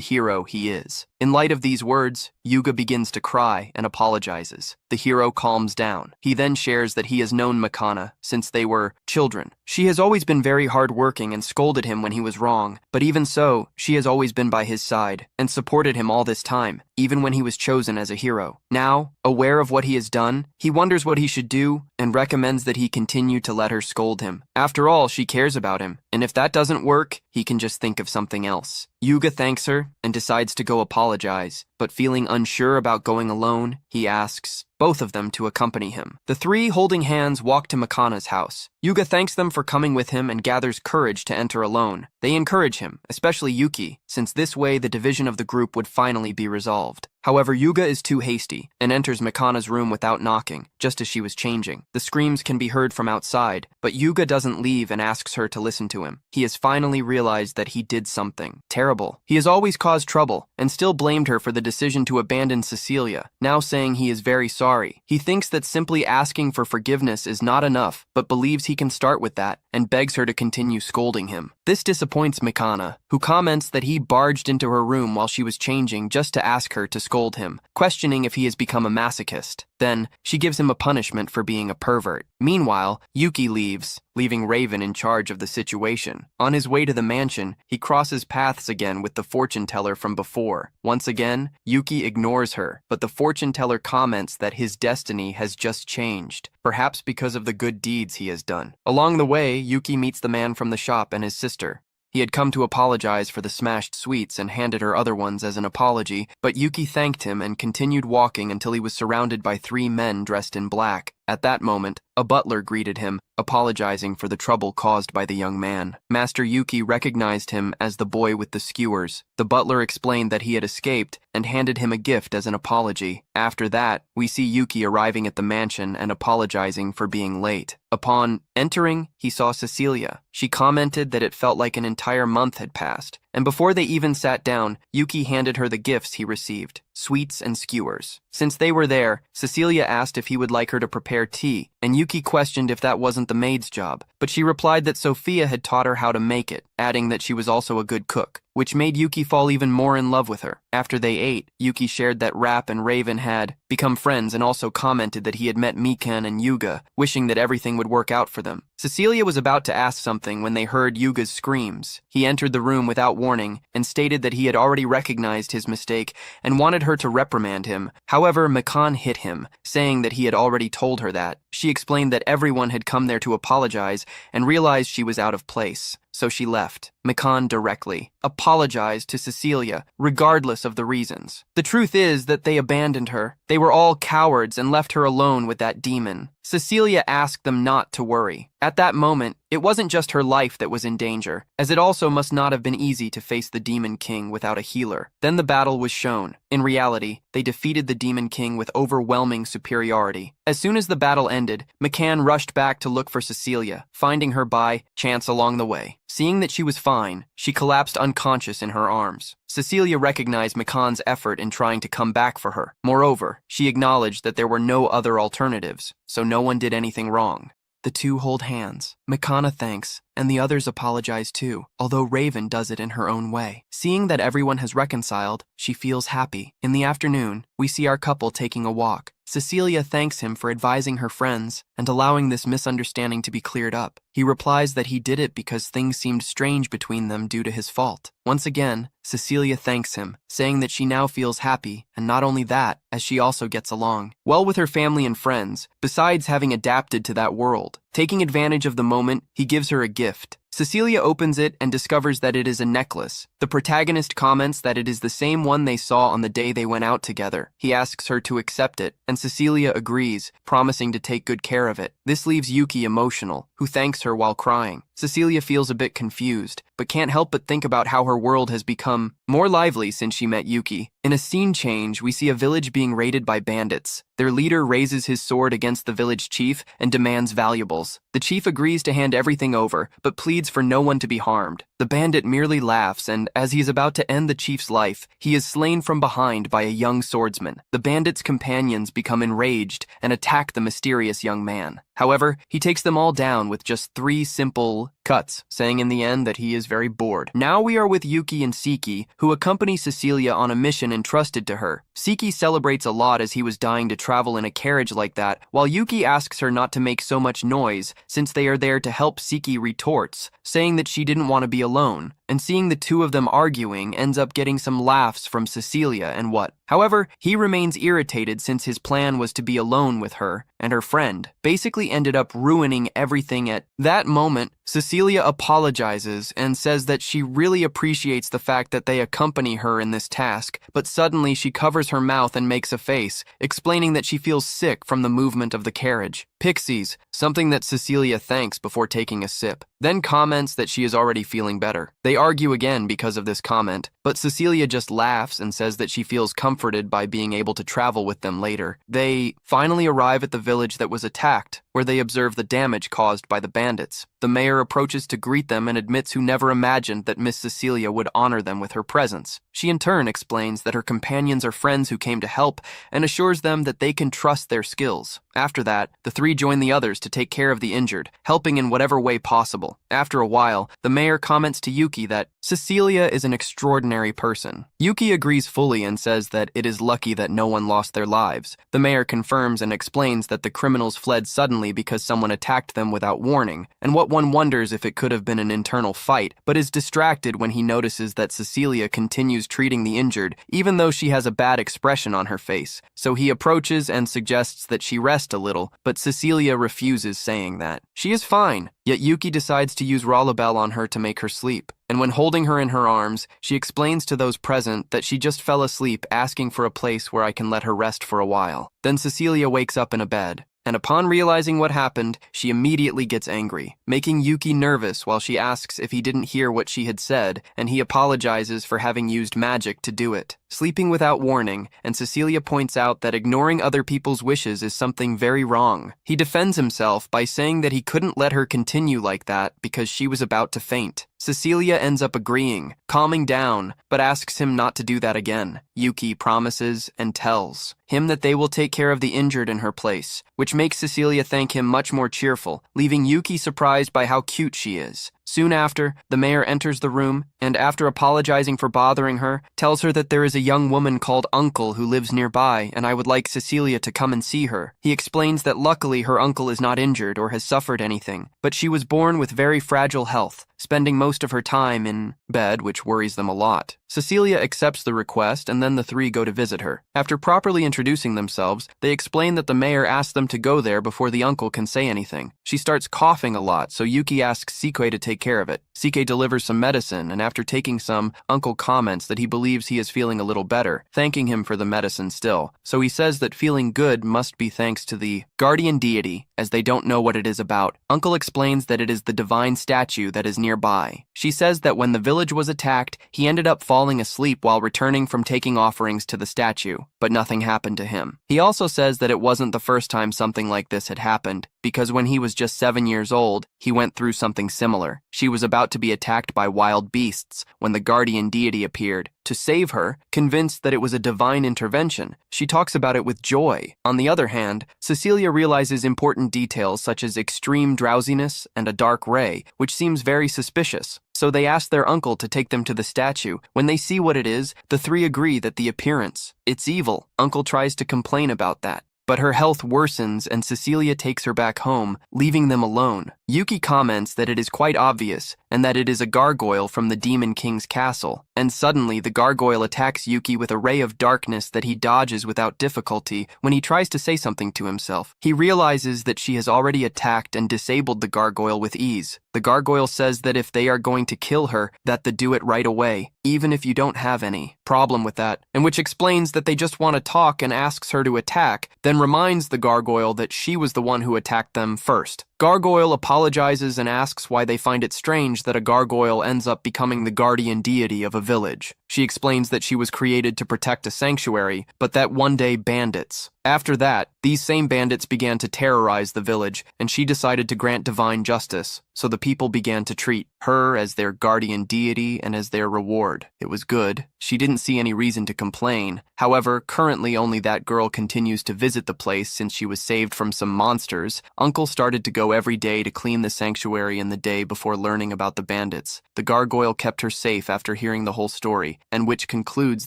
hero he is. In light of these words, Yuga begins to cry and apologizes. The hero calms down. He then shares that he has known Mikana since they were children. She has always been very hardworking and scolded him when he was wrong, but even so, she has always been by his side and supported him all this time, even when he was chosen as a hero. Now, aware of what he has done, he wonders what he should do and recommends that he continue to let her scold him. After all, she cares about him, and if that doesn't work, he can just think of something else. Yuga thanks her and decides to go apologize, but feeling unsure about going alone, he asks both of them to accompany him. The three, holding hands, walk to Mikana's house. Yuga thanks them for coming with him and gathers courage to enter alone. They encourage him, especially Yuki, since this way the division of the group would finally be resolved. However, Yuga is too hasty and enters Mikana's room without knocking, just as she was changing. The screams can be heard from outside, but Yuga doesn't leave and asks her to listen to him. He has finally realized that he did something terrible. He has always caused trouble and still blamed her for the decision to abandon Cecilia, now saying he is very sorry. He thinks that simply asking for forgiveness is not enough, but believes he can start with that and begs her to continue scolding him. This disappoints Mikana, who comments that he barged into her room while she was changing just to ask her to scold him, questioning if he has become a masochist. Then, she gives him a punishment for being a pervert. Meanwhile, Yuki leaves, leaving Raven in charge of the situation. On his way to the mansion, he crosses paths again with the fortune teller from before. Once again, Yuki ignores her, but the fortune teller comments that his destiny has just changed, perhaps because of the good deeds he has done. Along the way, Yuki meets the man from the shop and his sister. He had come to apologize for the smashed sweets and handed her other ones as an apology, but Yuki thanked him and continued walking until he was surrounded by three men dressed in black. At that moment, a butler greeted him, apologizing for the trouble caused by the young man. Master Yuki recognized him as the boy with the skewers. The butler explained that he had escaped and handed him a gift as an apology. After that, we see Yuki arriving at the mansion and apologizing for being late. Upon entering, he saw Cecilia. She commented that it felt like an entire month had passed, and before they even sat down, Yuki handed her the gifts he received, sweets and skewers. Since they were there, Cecilia asked if he would like her to prepare tea, and Yuki questioned if that wasn't the maid's job, but she replied that Sophia had taught her how to make it, adding that she was also a good cook, which made Yuki fall even more in love with her. After they ate, Yuki shared that Rap and Raven had become friends and also commented that he had met Mikan and Yuga, wishing that everything would work out for them. Cecilia was about to ask something when they heard Yuga's screams. He entered the room without warning and stated that he had already recognized his mistake and wanted her to reprimand him. However, Mikan hit him, saying that he had already told her that. She explained that everyone had come there to apologize and realized she was out of place, so she left. Mikan directly apologized to Cecilia, regardless of the reasons. The truth is that they abandoned her. They were all cowards and left her alone with that demon. Cecilia asked them not to worry. At that moment, it wasn't just her life that was in danger, as it also must not have been easy to face the Demon King without a healer. Then the battle was shown. In reality, they defeated the Demon King with overwhelming superiority. As soon as the battle ended, McCann rushed back to look for Cecilia, finding her by chance along the way. Seeing that she was fine, she collapsed unconscious in her arms. Cecilia recognized McCann's effort in trying to come back for her. Moreover, she acknowledged that there were no other alternatives, so no one did anything wrong. The two hold hands. McCann thanks, and the others apologize too, although Raven does it in her own way. Seeing that everyone has reconciled, she feels happy. In the afternoon, we see our couple taking a walk. Cecilia thanks him for advising her friends and allowing this misunderstanding to be cleared up. He replies that he did it because things seemed strange between them due to his fault. Once again, Cecilia thanks him, saying that she now feels happy, and not only that, as she also gets along well with her family and friends, besides having adapted to that world. Taking advantage of the moment, he gives her a gift. Cecilia opens it and discovers that it is a necklace. The protagonist comments that it is the same one they saw on the day they went out together. He asks her to accept it, and Cecilia agrees, promising to take good care of it. This leaves Yuki emotional, who thanks her while crying. Cecilia feels a bit confused, but can't help but think about how her world has become more lively since she met Yuki. In a scene change, we see a village being raided by bandits. Their leader raises his sword against the village chief and demands valuables. The chief agrees to hand everything over, but pleads for no one to be harmed. The bandit merely laughs, and as he is about to end the chief's life, he is slain from behind by a young swordsman. The bandit's companions become enraged and attack the mysterious young man. However, he takes them all down with just 3 simple cuts, saying in the end that he is very bored. Now we are with Yuki and Siki, who accompany Cecilia on a mission entrusted to her. Siki celebrates a lot as he was dying to travel in a carriage like that, while Yuki asks her not to make so much noise since they are there to help. Siki retorts, saying that she didn't want to be alone, and seeing the two of them arguing ends up getting some laughs from Cecilia and what. However, he remains irritated since his plan was to be alone with her, and her friend basically ended up ruining everything. At that moment, Cecilia apologizes and says that she really appreciates the fact that they accompany her in this task, but suddenly she covers her mouth and makes a face, explaining that she feels sick from the movement of the carriage. Pixies, something that Cecilia thanks before taking a sip, then comments that she is already feeling better. They argue again because of this comment, but Cecilia just laughs and says that she feels comforted by being able to travel with them later. They finally arrive at the village that was attacked, where they observe the damage caused by the bandits. The mayor approaches to greet them and admits who never imagined that Miss Cecilia would honor them with her presence. She in turn explains that her companions are friends who came to help and assures them that they can trust their skills. After that, the 3 join the others to take care of the injured, helping in whatever way possible. After a while, the mayor comments to Yuki that Cecilia is an extraordinary person. Yuki agrees fully and says that it is lucky that no one lost their lives. The mayor confirms and explains that the criminals fled suddenly because someone attacked them without warning, and what one wonders if it could have been an internal fight, but is distracted when he notices that Cecilia continues treating the injured, even though she has a bad expression on her face. So he approaches and suggests that she rest a little, but Cecilia refuses, saying that she is fine. Yet Yuki decides to use Rolabelle on her to make her sleep, and when holding her in her arms, she explains to those present that she just fell asleep, asking for a place where I can let her rest for a while. Then Cecilia wakes up in a bed, and upon realizing what happened, she immediately gets angry, making Yuki nervous while she asks if he didn't hear what she had said, and he apologizes for having used magic to do it. Sleeping without warning, and Cecilia points out that ignoring other people's wishes is something very wrong. He defends himself by saying that he couldn't let her continue like that because she was about to faint. Cecilia ends up agreeing, calming down, but asks him not to do that again. Yuki promises and tells him that they will take care of the injured in her place, which makes Cecilia thank him much more cheerful, leaving Yuki surprised by how cute she is. Soon after, the mayor enters the room, and after apologizing for bothering her, tells her that there is a young woman called Uncle who lives nearby, and I would like Cecilia to come and see her. He explains that luckily her uncle is not injured or has suffered anything, but she was born with very fragile health, spending most of her time in bed, which worries them a lot. Cecilia accepts the request, and then the 3 go to visit her. After properly introducing themselves, they explain that the mayor asked them to go there before the uncle can say anything. She starts coughing a lot, so Yuki asks Sike to take care of it. Sike delivers some medicine, and after taking some, Uncle comments that he believes he is feeling a little better, thanking him for the medicine still. So he says that feeling good must be thanks to the guardian deity, as they don't know what it is about. Uncle explains that it is the divine statue that is nearby. She says that when the village was attacked, he ended up falling asleep while returning from taking offerings to the statue, but nothing happened to him. He also says that it wasn't the first time something like this had happened, because when he was just 7 years old, he went through something similar. She was about to be attacked by wild beasts when the guardian deity appeared. To save her, convinced that it was a divine intervention, she talks about it with joy. On the other hand, Cecilia realizes important details such as extreme drowsiness and a dark ray, which seems very suspicious. So they ask their uncle to take them to the statue. When they see what it is, the three agree that the appearance, it's evil. Uncle tries to complain about that, but her health worsens and Cecilia takes her back home, leaving them alone. Yuki comments that it is quite obvious and that it is a gargoyle from the Demon King's castle, and suddenly the gargoyle attacks Yuki with a ray of darkness that he dodges without difficulty when he tries to say something to himself. He realizes that she has already attacked and disabled the gargoyle with ease. The gargoyle says that if they are going to kill her, that they do it right away, even if you don't have any problem with that, and which explains that they just want to talk and asks her to attack, then reminds the gargoyle that she was the one who attacked them first. Gargoyle apologizes and asks why they find it strange that a gargoyle ends up becoming the guardian deity of a village. She explains that she was created to protect a sanctuary, but that one day bandits. After that, these same bandits began to terrorize the village, and she decided to grant divine justice, so the people began to treat her as their guardian deity and as their reward. It was good. She didn't see any reason to complain. However, currently only that girl continues to visit the place since she was saved from some monsters. Uncle started to go every day to clean the sanctuary in the day before learning about the bandits. The gargoyle kept her safe after hearing the whole story, and which concludes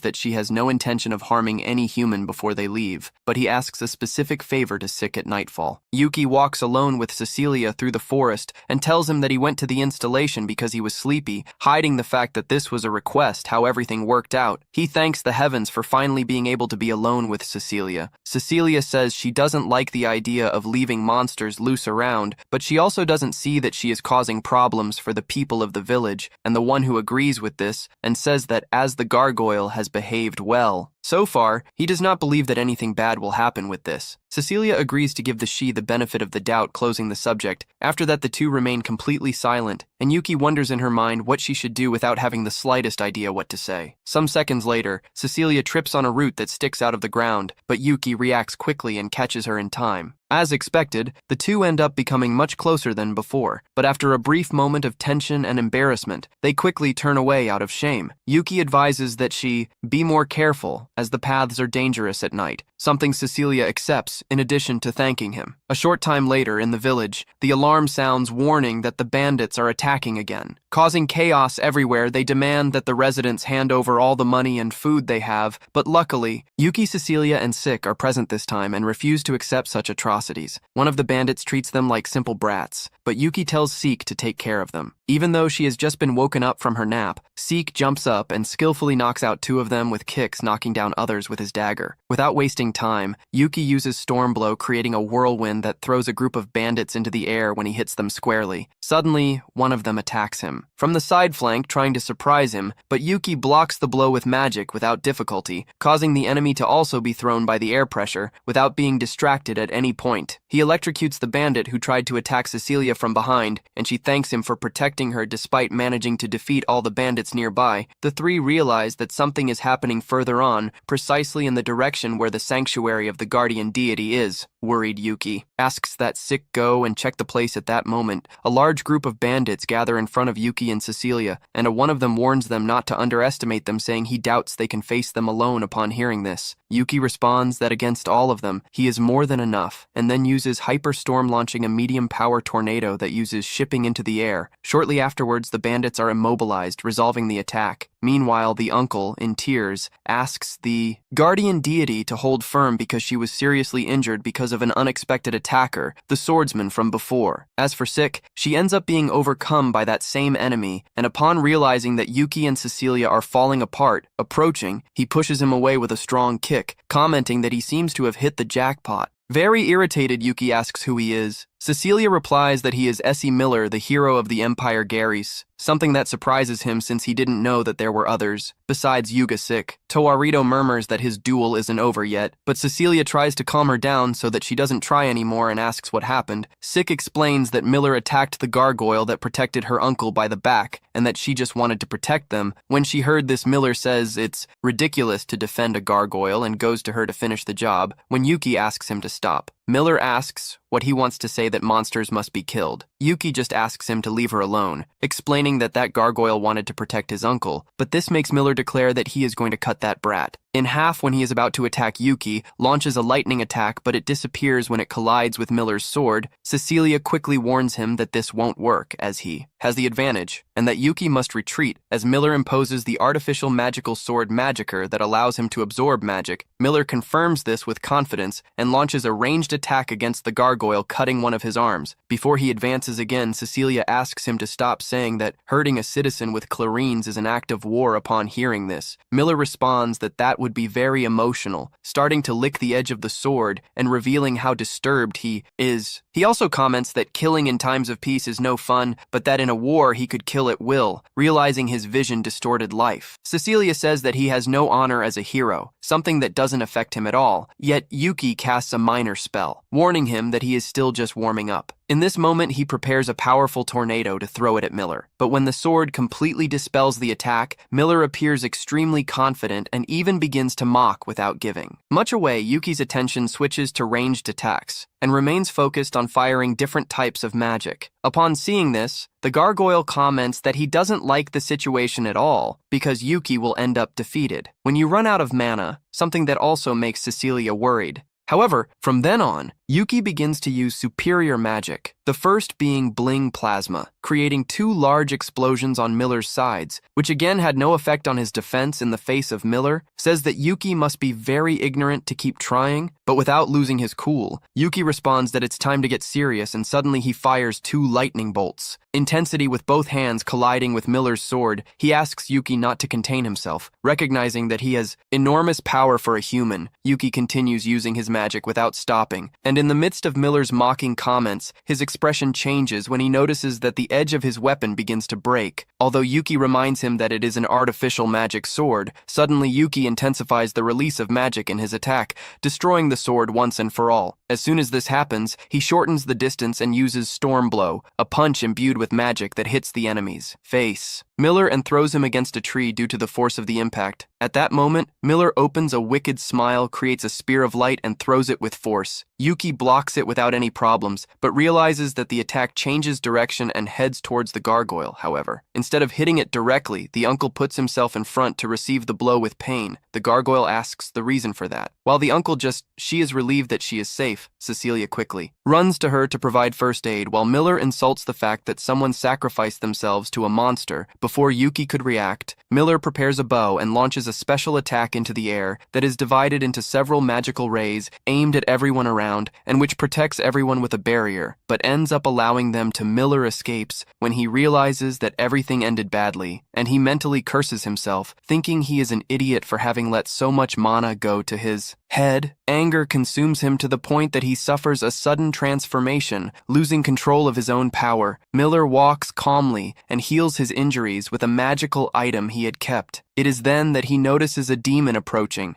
that she has no intention of harming any human before they leave, but he asks a specific favor to Sick at nightfall. Yuki walks alone with Cecilia through the forest and tells him that he went to the installation because he was sleepy, hiding the fact that this was a request, how everything worked out. He thanks the heavens for finally being able to be alone with Cecilia. Cecilia says she doesn't like the idea of leaving monsters loose around, but she also doesn't see that she is causing problems for the people of the village, and the one who agrees with this and says that as the gargoyle has behaved well. So far, he does not believe that anything bad will happen with this. Cecilia agrees to give the she the benefit of the doubt, closing the subject. After that, the two remain completely silent, and Yuki wonders in her mind what she should do without having the slightest idea what to say. Some seconds later, Cecilia trips on a root that sticks out of the ground, but Yuki reacts quickly and catches her in time. As expected, the two end up becoming much closer than before, but after a brief moment of tension and embarrassment, they quickly turn away out of shame. Yuki advises that she be more careful, as the paths are dangerous at night, something Cecilia accepts in addition to thanking him. A short time later, in the village, the alarm sounds warning that the bandits are attacking again. Causing chaos everywhere, they demand that the residents hand over all the money and food they have, but luckily, Yuki, Cecilia, and Sick are present this time and refuse to accept such atrocities. One of the bandits treats them like simple brats, but Yuki tells Seek to take care of them. Even though she has just been woken up from her nap, Seek jumps up and skillfully knocks out two of them with kicks, knocking down others with his dagger. Without wasting time, Yuki uses Stormblow, creating a whirlwind that throws a group of bandits into the air when he hits them squarely. Suddenly, one of them attacks him from the side flank, trying to surprise him, but Yuki blocks the blow with magic without difficulty, causing the enemy to also be thrown by the air pressure without being distracted at any point. He electrocutes the bandit who tried to attack Cecilia from behind, and she thanks him for protecting her despite managing to defeat all the bandits nearby. The three realize that something is happening further on, precisely in the direction where the sanctuary of the guardian deity is. Worried Yuki asks that Sick go and check the place at that moment. A large group of bandits gather in front of Yuki and Cecilia, and one of them warns them not to underestimate them, saying he doubts they can face them alone upon hearing this. Yuki responds that against all of them, he is more than enough, and then uses Hyperstorm, launching a medium-power tornado that uses shipping into the air. Shortly afterwards, the bandits are immobilized, resolving the attack. Meanwhile, the uncle, in tears, asks the guardian deity to hold firm because she was seriously injured because of an unexpected attacker, the swordsman from before. As for Sick, she ends up being overcome by that same enemy, and upon realizing that Yuki and Cecilia are falling apart, approaching, he pushes him away with a strong kick, commenting that he seems to have hit the jackpot. Very irritated, Yuki asks who he is, Cecilia replies that he is S.E. Miller, the hero of the Empire Garys, something that surprises him since he didn't know that there were others, besides Yuga Sick. Toarito murmurs that his duel isn't over yet, but Cecilia tries to calm her down so that she doesn't try anymore and asks what happened. Sick explains that Miller attacked the gargoyle that protected her uncle by the back, and that she just wanted to protect them. When she heard this, Miller says it's ridiculous to defend a gargoyle and goes to her to finish the job, when Yuki asks him to stop. Miller asks what he wants to say that monsters must be killed. Yuki just asks him to leave her alone, explaining that gargoyle wanted to protect his uncle, but this makes Miller declare that he is going to cut that brat in half when he is about to attack Yuki, launches a lightning attack, but it disappears when it collides with Miller's sword. Cecilia quickly warns him that this won't work, as he has the advantage, and that Yuki must retreat, as Miller imposes the artificial magical sword Magicr that allows him to absorb magic. Miller confirms this with confidence and launches a ranged attack against the gargoyle, cutting one of his arms. Before he advances again, Cecilia asks him to stop, saying that hurting a citizen with clarines is an act of war. Upon hearing this, Miller responds that would be very emotional, starting to lick the edge of the sword and revealing how disturbed he is. He also comments that killing in times of peace is no fun, but that in a war he could kill at will, realizing his vision distorted life. Cecilia says that he has no honor as a hero, something that doesn't affect him at all, yet Yuki casts a minor spell, warning him that he is still just warming up. In this moment, he prepares a powerful tornado to throw it at Miller, but when the sword completely dispels the attack, Miller appears extremely confident and even begins to mock without giving. Much away, Yuki's attention switches to ranged attacks and remains focused on firing different types of magic. Upon seeing this, the gargoyle comments that he doesn't like the situation at all because Yuki will end up defeated when you run out of mana, something that also makes Cecilia worried. However, from then on, Yuki begins to use superior magic, the first being Bling Plasma, creating 2 large explosions on Miller's sides, which again had no effect on his defense in the face of Miller. Says that Yuki must be very ignorant to keep trying, but without losing his cool, Yuki responds that it's time to get serious, and suddenly he fires 2 lightning bolts. Intensity with both hands colliding with Miller's sword, he asks Yuki not to contain himself, recognizing that he has enormous power for a human. Yuki continues using his magic without stopping, and in the midst of Miller's mocking comments, his expression changes when he notices that the edge of his weapon begins to break. Although Yuki reminds him that it is an artificial magic sword, suddenly Yuki intensifies the release of magic in his attack, destroying the sword once and for all. As soon as this happens, he shortens the distance and uses Storm Blow, a punch imbued with magic that hits the enemy's face. Miller and throws him against a tree due to the force of the impact. At that moment, Miller opens a wicked smile, creates a spear of light, and throws it with force. Yuki blocks it without any problems, but realizes that the attack changes direction and heads towards the gargoyle. However, instead of hitting it directly, the uncle puts himself in front to receive the blow with pain. The gargoyle asks the reason for that. While the uncle she is relieved that she is safe, Cecilia quickly runs to her to provide first aid, while Miller insults the fact that someone sacrificed themselves to a monster. Before Yuki could react, Miller prepares a bow and launches a special attack into the air that is divided into several magical rays aimed at everyone around, and which protects everyone with a barrier, but ends up allowing them to. Miller escapes when he realizes that everything ended badly, and he mentally curses himself, thinking he is an idiot for having let so much mana go to his head. Anger consumes him to the point that he suffers a sudden transformation, losing control of his own power. Miller walks calmly and heals his injuries with a magical item he had kept. It is then that he notices a demon approaching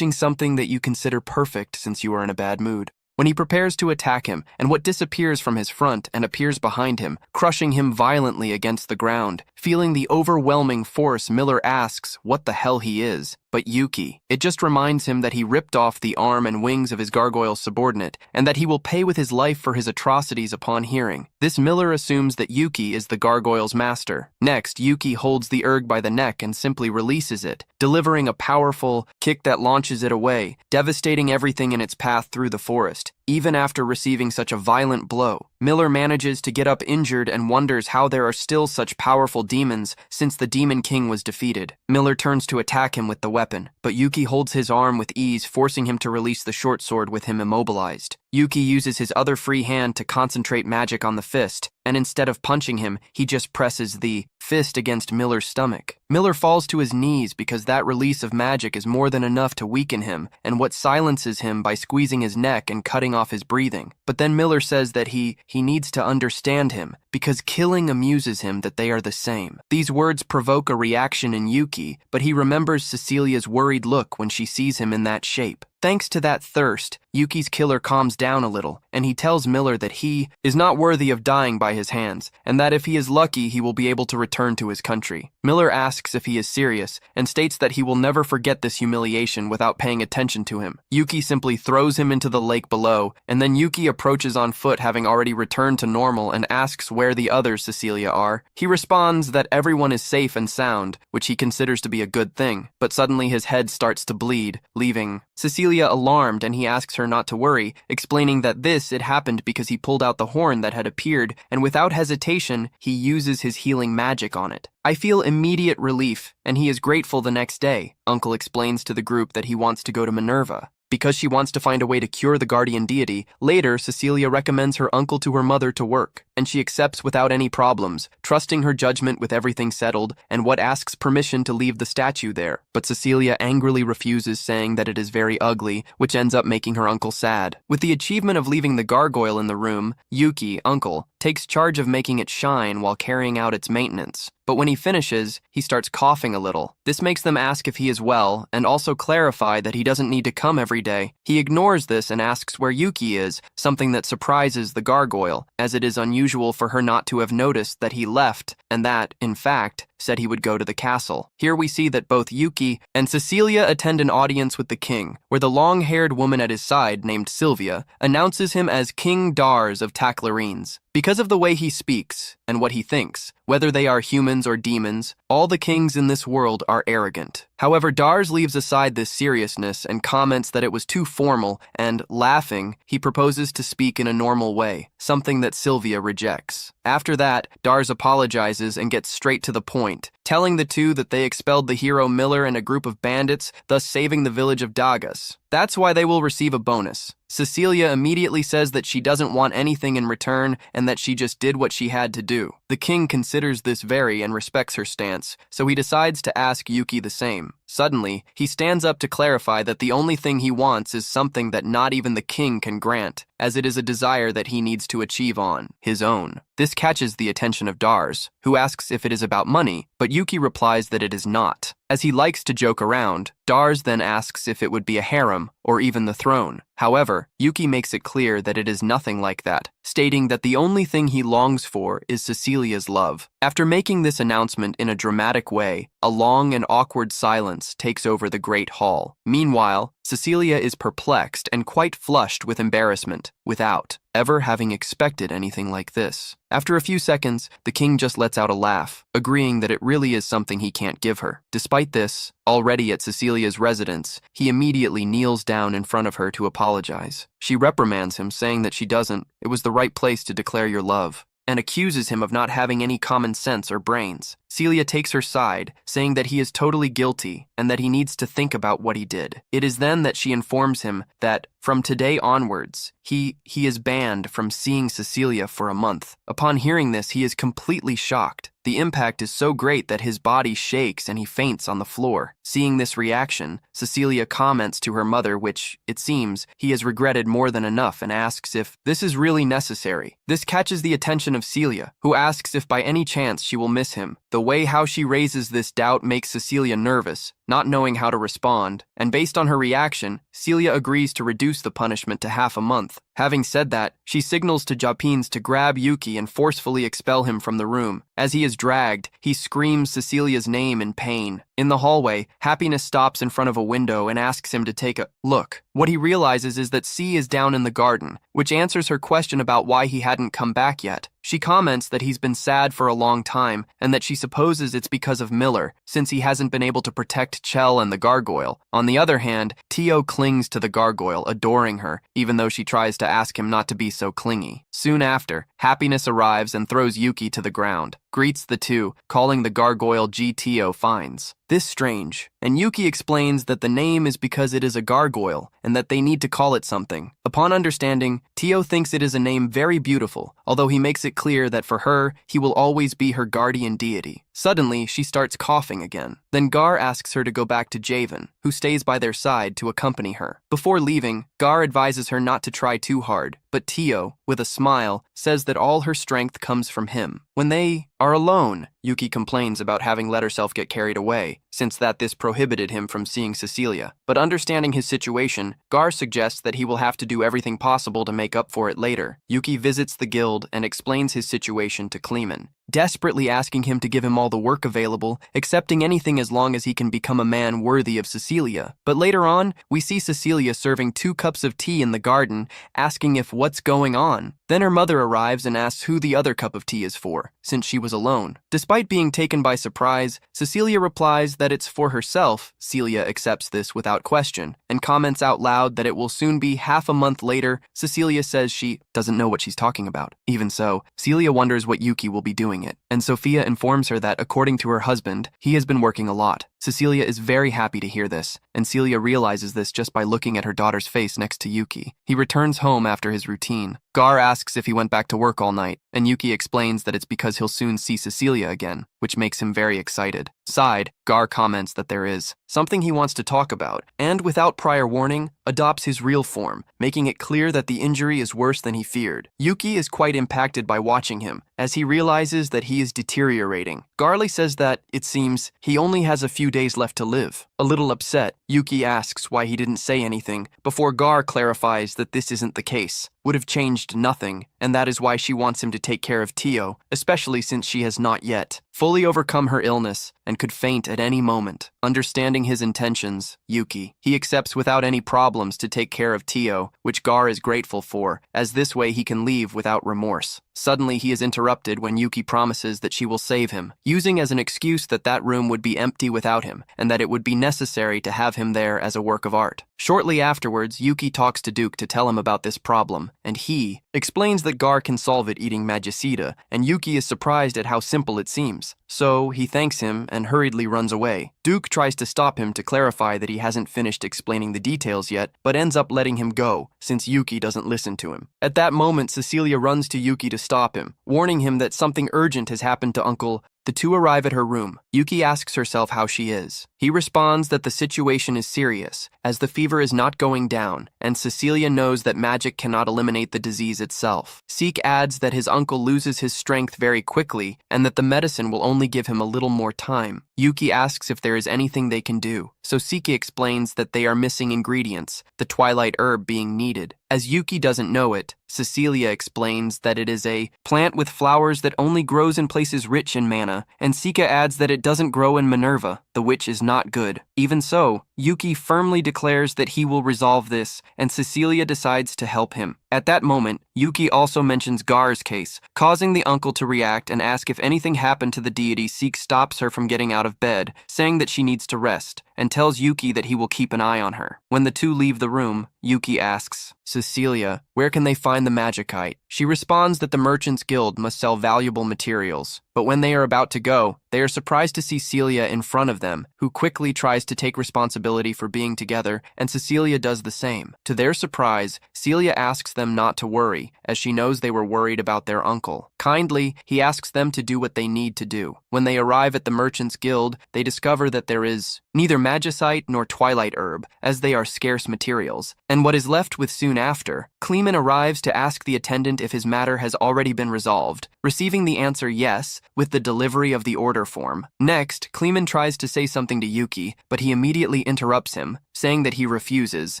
something that you consider perfect since you are in a bad mood. When he prepares to attack him, and what disappears from his front and appears behind him, crushing him violently against the ground. Feeling the overwhelming force, Miller asks what the hell he is. But Yuki. It just reminds him that he ripped off the arm and wings of his gargoyle subordinate, and that he will pay with his life for his atrocities upon hearing. This, Miller assumes that Yuki is the gargoyle's master. Next, Yuki holds the erg by the neck and simply releases it, delivering a powerful kick that launches it away, devastating everything in its path through the forest. Even after receiving such a violent blow, Miller manages to get up injured and wonders how there are still such powerful demons since the Demon King was defeated. Miller turns to attack him with the weapon, but Yuki holds his arm with ease, forcing him to release the short sword with him immobilized. Yuki uses his other free hand to concentrate magic on the fist, and instead of punching him, he just presses the fist against Miller's stomach. Miller falls to his knees because that release of magic is more than enough to weaken him, and what silences him by squeezing his neck and cutting off his breathing. But then Miller says that he needs to understand him, because killing amuses him that they are the same. These words provoke a reaction in Yuki, but he remembers Cecilia's worried look when she sees him in that shape. Thanks to that thirst, Yuki's killer calms down a little, and he tells Miller that he is not worthy of dying by his hands, and that if he is lucky, he will be able to return to his country. Miller asks if he is serious, and states that he will never forget this humiliation without paying attention to him. Yuki simply throws him into the lake below, and then Yuki approaches on foot, having already returned to normal, and asks where the others Cecilia are. He responds that everyone is safe and sound, which he considers to be a good thing, but suddenly his head starts to bleed, leaving Cecilia alarmed, and he asks her not to worry, explaining that it happened because he pulled out the horn that had appeared, and without hesitation, he uses his healing magic on it. I feel immediate relief, and he is grateful the next day. Uncle explains to the group that he wants to go to Minerva because she wants to find a way to cure the guardian deity. Later, Cecilia recommends her uncle to her mother to work, and she accepts without any problems, trusting her judgment with everything settled, and asks permission to leave the statue there. But Cecilia angrily refuses, saying that it is very ugly, which ends up making her uncle sad. With the achievement of leaving the gargoyle in the room, Yuki, uncle, takes charge of making it shine while carrying out its maintenance. But when he finishes, he starts coughing a little. This makes them ask if he is well, and also clarify that he doesn't need to come every day. He ignores this and asks where Yuki is, something that surprises the gargoyle, as it is unusual for her not to have noticed that he left, and that, in fact, said he would go to the castle. Here we see that both Yuki and Cecilia attend an audience with the king, where the long-haired woman at his side, named Sylvia, announces him as King Dars of Taclarines. Because of the way he speaks and what he thinks, whether they are humans or demons, all the kings in this world are arrogant. However, Dars leaves aside this seriousness and comments that it was too formal, and, laughing, he proposes to speak in a normal way, something that Sylvia rejects. After that, Dars apologizes and gets straight to the point, telling the two that they expelled the hero Miller and a group of bandits, thus saving the village of Dagas. That's why they will receive a bonus. Cecilia immediately says that she doesn't want anything in return and that she just did what she had to do. The king considers this very and respects her stance, so he decides to ask Yuki the same. Suddenly, he stands up to clarify that the only thing he wants is something that not even the king can grant, as it is a desire that he needs to achieve on his own. This catches the attention of Dars, who asks if it is about money, but Yuki replies that it is not. As he likes to joke around, Dars then asks if it would be a harem or even the throne. However, Yuki makes it clear that it is nothing like that, stating that the only thing he longs for is Cecilia's love. After making this announcement in a dramatic way, a long and awkward silence takes over the great hall. Meanwhile, Cecilia is perplexed and quite flushed with embarrassment, without ever having expected anything like this. After a few seconds, the king just lets out a laugh, agreeing that it really is something he can't give her. Despite this, already at Cecilia's residence, he immediately kneels down in front of her to apologize. She reprimands him, saying that it was the right place to declare your love, and accuses him of not having any common sense or brains. Celia takes her side, saying that he is totally guilty and that he needs to think about what he did. It is then that she informs him that, from today onwards, he is banned from seeing Cecilia for a month. Upon hearing this, he is completely shocked. The impact is so great that his body shakes and he faints on the floor. Seeing this reaction, Cecilia comments to her mother, which, it seems, he has regretted more than enough, and asks if this is really necessary. This catches the attention of Celia, who asks if by any chance she will miss him. The way how she raises this doubt makes Cecilia nervous, not knowing how to respond, and based on her reaction, Celia agrees to reduce the punishment to half a month. Having said that, she signals to Japines to grab Yuki and forcefully expel him from the room. As he is dragged, he screams Cecilia's name in pain. In the hallway, Happiness stops in front of a window and asks him to take a look. What he realizes is that C is down in the garden, which answers her question about why he hadn't come back yet. She comments that he's been sad for a long time and that she supposes it's because of Miller, since he hasn't been able to protect Chell and the gargoyle. On the other hand, Tio clings to the gargoyle, adoring her, even though she tries to ask him not to be so clingy. Soon after, Happiness arrives and throws Yuki to the ground. greets the two, calling the gargoyle Tio finds this strange, and Yuki explains that the name is because it is a gargoyle and that they need to call it something. Upon understanding, Tio thinks it is a name very beautiful, although he makes it clear that for her, he will always be her guardian deity. Suddenly, she starts coughing again. Then Gar asks her to go back to Javen, who stays by their side to accompany her. Before leaving, Gar advises her not to try too hard, but Tio, with a smile, says that all her strength comes from him. When they are alone, Yuki complains about having let herself get carried away, since this prohibited him from seeing Cecilia. But understanding his situation, Gar suggests that he will have to do everything possible to make up for it later. Yuki visits the guild and explains his situation to Kleeman, desperately asking him to give him all the work available, accepting anything as long as he can become a man worthy of Cecilia. But later on, we see Cecilia serving 2 cups of tea in the garden, asking if what's going on. Then her mother arrives and asks who the other cup of tea is for, since she was alone. Despite being taken by surprise, Cecilia replies that it's for herself. Celia accepts this without question, and comments out loud that it will soon be half a month later. Cecilia says she doesn't know what she's talking about. Even so, Celia wonders what Yuki will be doing it, and Sophia informs her that, according to her husband, he has been working a lot. Cecilia is very happy to hear this, and Celia realizes this just by looking at her daughter's face next to Yuki. He returns home after his routine. Gar asks if he went back to work all night, and Yuki explains that it's because he'll soon see Cecilia again, which makes him very excited. Side, Gar comments that there is something he wants to talk about, and without prior warning, adopts his real form, making it clear that the injury is worse than he feared. Yuki is quite impacted by watching him, as he realizes that he is deteriorating. Garly says that, it seems, he only has a few days left to live. A little upset, Yuki asks why he didn't say anything, before Gar clarifies that this isn't the case. Would have changed nothing, and that is why she wants him to take care of Tio, especially since she has not yet fully overcome her illness and could faint at any moment. Understanding his intentions, he accepts without any problems to take care of Tio, which Gar is grateful for, as this way he can leave without remorse. Suddenly he is interrupted when Yuki promises that she will save him, using as an excuse that room would be empty without him, and that it would be necessary to have him there as a work of art. Shortly afterwards, Yuki talks to Duke to tell him about this problem, and he explains that Gar can solve it eating magicita, and Yuki is surprised at how simple it seems. So he thanks him and hurriedly runs away. Duke tries to stop him to clarify that he hasn't finished explaining the details yet, but ends up letting him go, since Yuki doesn't listen to him. At that moment, Cecilia runs to Yuki to stop him, warning him that something urgent has happened to Uncle. The two arrive at her room. Yuki asks herself how she is. He responds that the situation is serious, as the fever is not going down, and Cecilia knows that magic cannot eliminate the disease itself. Seek adds that his uncle loses his strength very quickly, and that the medicine will only give him a little more time. Yuki asks if there is anything they can do, so Siki explains that they are missing ingredients, the twilight herb being needed. As Yuki doesn't know it, Cecilia explains that it is a plant with flowers that only grows in places rich in mana, and Sika adds that it doesn't grow in Minerva, the which is not good. Even so, Yuki firmly declares that he will resolve this, and Cecilia decides to help him. At that moment, Yuki also mentions Gar's case, causing the uncle to react and ask if anything happened to the deity. Seek stops her from getting out of bed, saying that she needs to rest, and tells Yuki that he will keep an eye on her. When the two leave the room, Yuki asks Cecilia, where can they find the magicite? She responds that the Merchants Guild must sell valuable materials. But when they are about to go, they are surprised to see Celia in front of them, who quickly tries to take responsibility for being together, and Cecilia does the same. To their surprise, Celia asks them not to worry, as she knows they were worried about their uncle. Kindly, he asks them to do what they need to do. When they arrive at the Merchants Guild, they discover that there is neither magicite nor twilight herb, as they are scarce materials, and what is left with soon after, Kleeman arrives to ask the attendant if his matter has already been resolved, receiving the answer yes, with the delivery of the order form. Next, Kleeman tries to say something to Yuki, but he immediately interrupts him, saying that he refuses,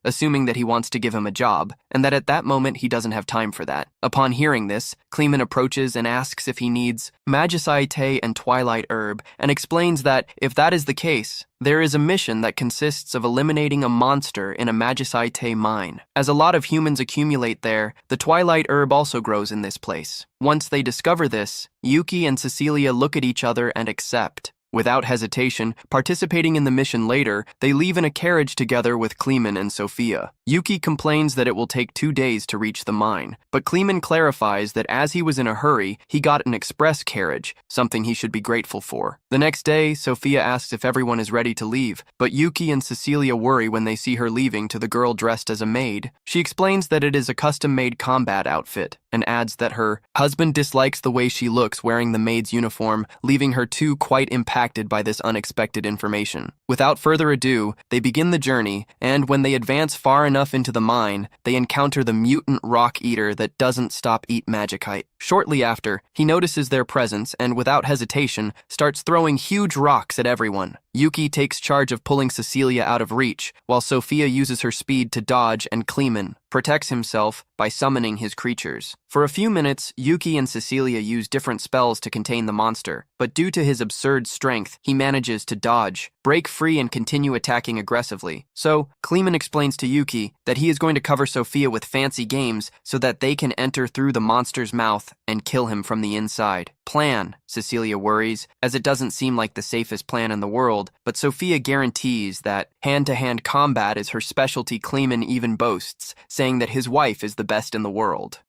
assuming that he wants to give him a job, and that at that moment he doesn't have time for that. Upon hearing this, Kleeman approaches and asks if he needs magicite and twilight herb, and explains that, if that is the case, there is a mission that consists of eliminating a monster in a magicite mine. As a lot of humans accumulate there, the twilight herb also grows in this place. Once they discover this, Yuki and Cecilia look at each other and accept. Without hesitation, participating in the mission later, they leave in a carriage together with Kleeman and Sophia. Yuki complains that it will take 2 days to reach the mine, but Kleeman clarifies that as he was in a hurry, he got an express carriage, something he should be grateful for. The next day, Sophia asks if everyone is ready to leave, but Yuki and Cecilia worry when they see her leaving to the girl dressed as a maid. She explains that it is a custom-made combat outfit, and adds that her husband dislikes the way she looks wearing the maid's uniform, leaving her too quite impacted by this unexpected information. Without further ado, they begin the journey, and when they advance far enough into the mine, they encounter the mutant rock eater that doesn't stop eat magicite. Shortly after, he notices their presence and without hesitation starts throwing huge rocks at everyone. Yuki takes charge of pulling Cecilia out of reach, while Sophia uses her speed to dodge, and Kleeman protects himself by summoning his creatures. For a few minutes, Yuki and Cecilia use different spells to contain the monster, but due to his absurd strength, he manages to dodge, break free, and continue attacking aggressively. So, Kleeman explains to Yuki that he is going to cover Sophia with fancy games so that they can enter through the monster's mouth and kill him from the inside. Plan, Cecilia worries, as it doesn't seem like the safest plan in the world, but Sophia guarantees that hand-to-hand combat is her specialty. Kleeman even boasts, saying that his wife is the best in the world.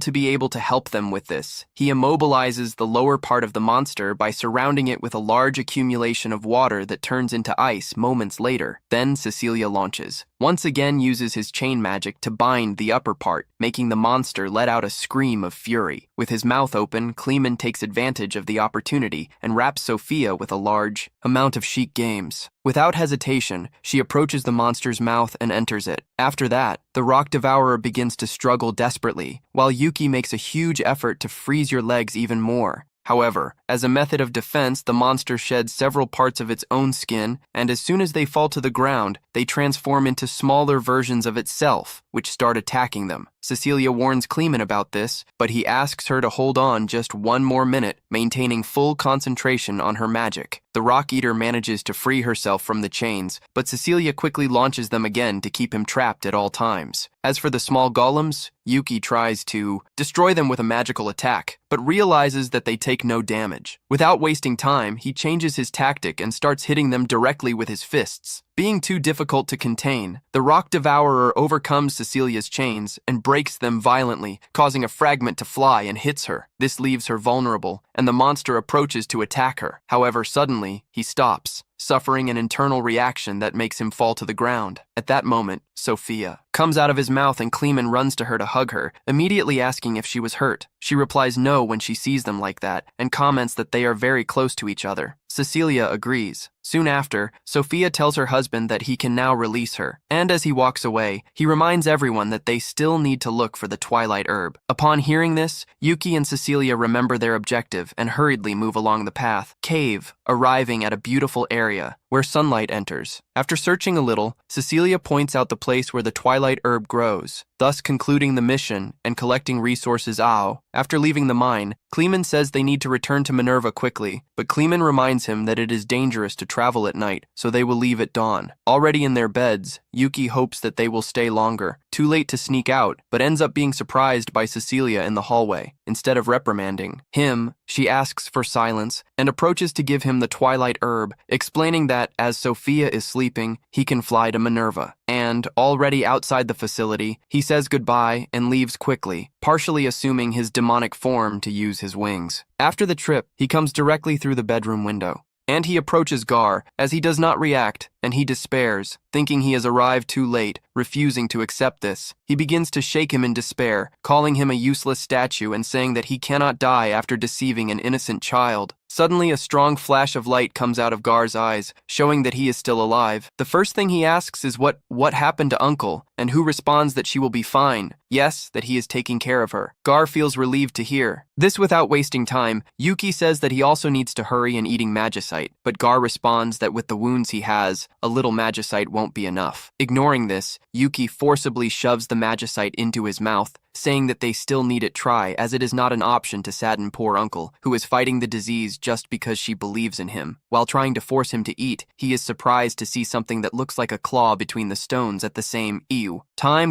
To be able to help them with this, he immobilizes the lower part of the monster by surrounding it with a large accumulation of water that turns into ice moments later. Then Cecilia launches, once again uses his chain magic to bind the upper part, making the monster let out a scream of fury. With his mouth open, Kleeman takes advantage of the opportunity and wraps Sophia with a large amount of chic games. Without hesitation, she approaches the monster's mouth and enters it. After that, the rock devourer begins to struggle desperately, while Yuki makes a huge effort to freeze your legs even more. However, as a method of defense, the monster sheds several parts of its own skin, and as soon as they fall to the ground, they transform into smaller versions of itself, which start attacking them. Cecilia warns Kleeman about this, but he asks her to hold on just 1 more minute, maintaining full concentration on her magic. The rock eater manages to free herself from the chains, but Cecilia quickly launches them again to keep him trapped at all times. As for the small golems, Yuki tries to destroy them with a magical attack, but realizes that they take no damage. Without wasting time, he changes his tactic and starts hitting them directly with his fists. Being too difficult to contain, the rock devourer overcomes Cecilia's chains and breaks them violently, causing a fragment to fly and hits her. This leaves her vulnerable, and the monster approaches to attack her. However, suddenly, he stops, suffering an internal reaction that makes him fall to the ground. At that moment, Sophia comes out of his mouth and Kleeman runs to her to hug her, immediately asking if she was hurt. She replies no when she sees them like that, and comments that they are very close to each other. Cecilia agrees. Soon after, Sophia tells her husband that he can now release her, and as he walks away, he reminds everyone that they still need to look for the twilight herb. Upon hearing this, Yuki and Cecilia remember their objective and hurriedly move along the path. Cave, arriving at a beautiful area where sunlight enters. After searching a little, Cecilia points out the place where the twilight herb grows, thus concluding the mission and collecting resources. After leaving the mine, Kleeman says they need to return to Minerva quickly, but Kleeman reminds him that it is dangerous to travel at night, so they will leave at dawn. Already in their beds, Yuki hopes that they will stay longer, too late to sneak out, but ends up being surprised by Cecilia in the hallway. Instead of reprimanding him, she asks for silence and approaches to give him the twilight herb, explaining that as Sophia is sleeping, he can fly to Minerva. And, already outside the facility, he says goodbye and leaves quickly, partially assuming his demonic form to use his wings. After the trip, he comes directly through the bedroom window, and he approaches Gar, as he does not react, and he despairs, thinking he has arrived too late, refusing to accept this. He begins to shake him in despair, calling him a useless statue and saying that he cannot die after deceiving an innocent child. Suddenly, a strong flash of light comes out of Gar's eyes, showing that he is still alive. The first thing he asks is what happened to Uncle, and who responds that she will be fine. Yes, that he is taking care of her. Gar feels relieved to hear this. Without wasting time, Yuki says that he also needs to hurry in eating magicite, but Gar responds that with the wounds he has, a little magicite won't be enough. Ignoring this, Yuki forcibly shoves the magicite into his mouth, saying that they still need it try, as it is not an option to sadden poor Uncle, who is fighting the disease just because she believes in him. While trying to force him to eat, he is surprised to see something that looks like a claw between the stones at the same you.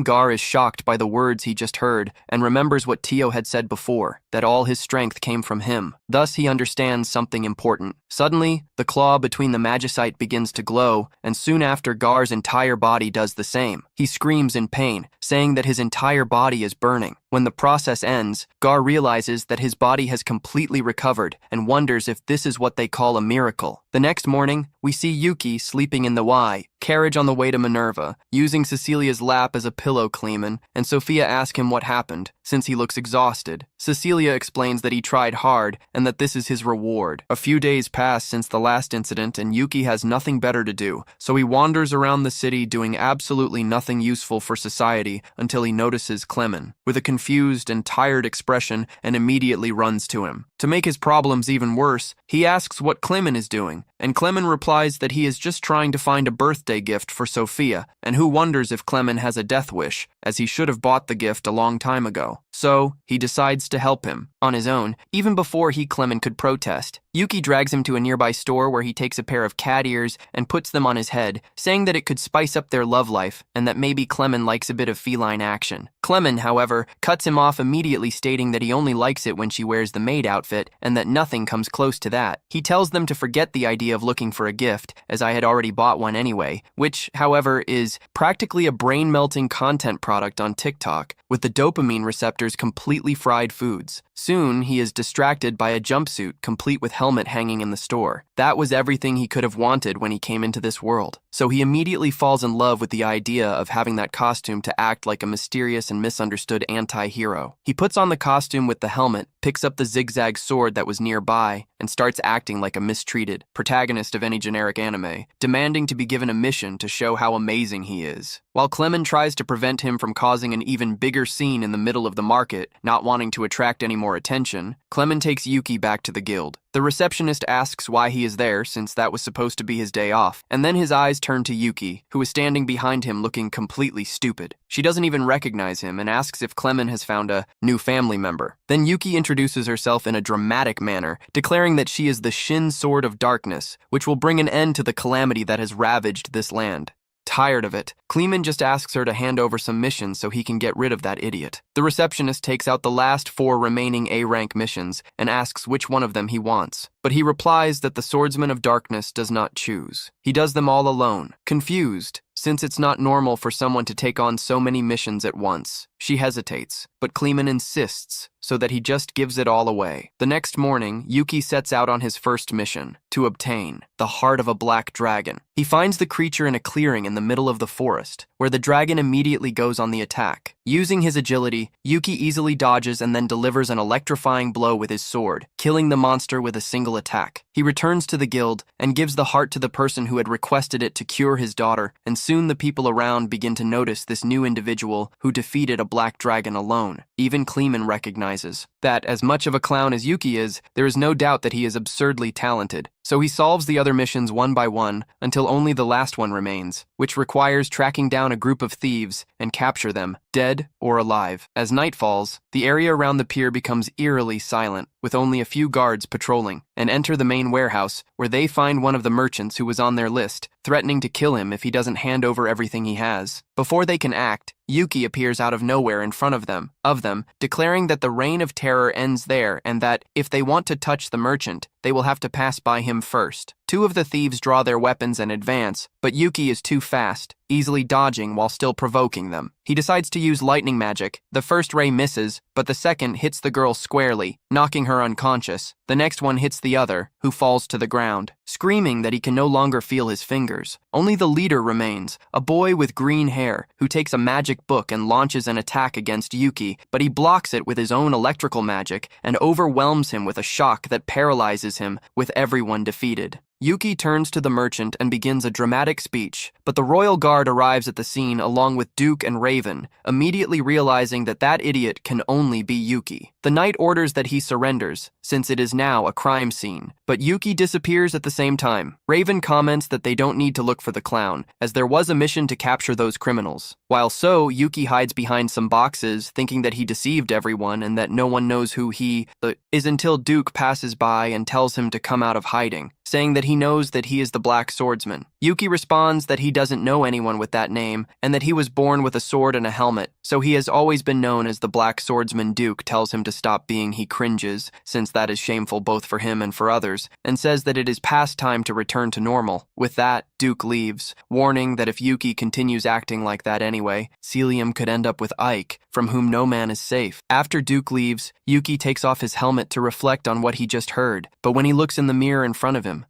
Gar is shocked by the words he just heard and remembers what Tio had said before, that all his strength came from him. Thus he understands something important. Suddenly, the claw between the magicite begins to glow, and soon after Gar's entire body does the same. He screams in pain, saying that his entire body is burning. When the process ends, Gar realizes that his body has completely recovered and wonders if this is what they call a miracle. The next morning, we see Yuki sleeping in the carriage on the way to Minerva, using Cecilia's lap as a pillow. Kleeman and Sophia ask him what happened, since he looks exhausted. Cecilia explains that he tried hard and that this is his reward. A few days pass since the last incident and Yuki has nothing better to do, so he wanders around the city doing absolutely nothing useful for society until he notices Clemen, with a confused and tired expression, and immediately runs to him. To make his problems even worse, he asks what Clemen is doing, and Clemen replies that he is just trying to find a birthday gift for Sophia, and who wonders if Clemen has a death wish, as he should have bought the gift a long time ago. So, he decides to help him, on his own, even before Clemen could protest. Yuki drags him to a nearby store where he takes a pair of cat ears and puts them on his head, saying that it could spice up their love life and that maybe Clemen likes a bit of feline action. Clemen, however, cuts him off immediately, stating that he only likes it when she wears the maid outfit and that nothing comes close to that. He tells them to forget the idea of looking for a gift, as I had already bought one anyway, which, however, is practically a brain-melting content product on TikTok, with the dopamine receptors completely fried foods. Soon, he is distracted by a jumpsuit complete with helmet hanging in the store. That was everything he could have wanted when he came into this world. So he immediately falls in love with the idea of having that costume to act like a mysterious and misunderstood anti-hero. He puts on the costume with the helmet, picks up the zigzag sword that was nearby, and starts acting like a mistreated protagonist of any generic anime, demanding to be given a mission to show how amazing he is. While Clemen tries to prevent him from causing an even bigger scene in the middle of the market, not wanting to attract any more attention, Clemen takes Yuki back to the guild. The receptionist asks why he is there, since that was supposed to be his day off, and then his eyes turn to Yuki, who is standing behind him looking completely stupid. She doesn't even recognize him and asks if Clemen has found a new family member. Then Yuki introduces herself in a dramatic manner, declaring that she is the Shin Sword of Darkness, which will bring an end to the calamity that has ravaged this land. Tired of it, Kleeman just asks her to hand over some missions so he can get rid of that idiot. The receptionist takes out the last 4 remaining A-rank missions and asks which one of them he wants, but he replies that the Swordsman of Darkness does not choose. He does them all alone. Confused, since it's not normal for someone to take on so many missions at once. She hesitates, but Kleeman insists, so that he just gives it all away. The next morning, Yuki sets out on his first mission, to obtain the heart of a black dragon. He finds the creature in a clearing in the middle of the forest, where the dragon immediately goes on the attack. Using his agility, Yuki easily dodges and then delivers an electrifying blow with his sword, killing the monster with a single attack. He returns to the guild and gives the heart to the person who had requested it to cure his daughter, and soon the people around begin to notice this new individual who defeated a black dragon alone. Even Kleeman recognizes that, as much of a clown as Yuki is, there is no doubt that he is absurdly talented. So he solves the other missions one by one until only the last one remains, which requires tracking down a group of thieves and capture them, dead or alive. As night falls, the area around the pier becomes eerily silent, with only a few guards patrolling, and enter the main warehouse, where they find one of the merchants who was on their list, threatening to kill him if he doesn't hand over everything he has. Before they can act, Yuki appears out of nowhere in front of them, declaring that the reign of terror ends there and that, if they want to touch the merchant, they will have to pass by him first. 2 of the thieves draw their weapons and advance, but Yuki is too fast, easily dodging while still provoking them. He decides to use lightning magic. The first ray misses, but the second hits the girl squarely, knocking her unconscious. The next one hits the other, who falls to the ground, screaming that he can no longer feel his fingers. Only the leader remains, a boy with green hair, who takes a magic book and launches an attack against Yuki, but he blocks it with his own electrical magic and overwhelms him with a shock that paralyzes him, with everyone defeated. Yuki turns to the merchant and begins a dramatic speech, but the royal guard arrives at the scene along with Duke and Raven, immediately realizing that that idiot can only be Yuki. The knight orders that he surrenders, since it is now a crime scene, but Yuki disappears at the same time. Raven comments that they don't need to look for the clown, as there was a mission to capture those criminals. While so, Yuki hides behind some boxes, thinking that he deceived everyone and that no one knows who he is, until Duke passes by and tells him to come out of hiding, saying that he he knows that he is the Black Swordsman. Yuki responds that he doesn't know anyone with that name and that he was born with a sword and a helmet, so he has always been known as the Black Swordsman. Duke tells him to stop being. He cringes, since that is shameful both for him and for others, and says that it is past time to return to normal. With that, Duke leaves, warning that if Yuki continues acting like that anyway, Celium could end up with Ike, from whom no man is safe. After Duke leaves, Yuki takes off his helmet to reflect on what he just heard, but when he looks in the mirror in front of him,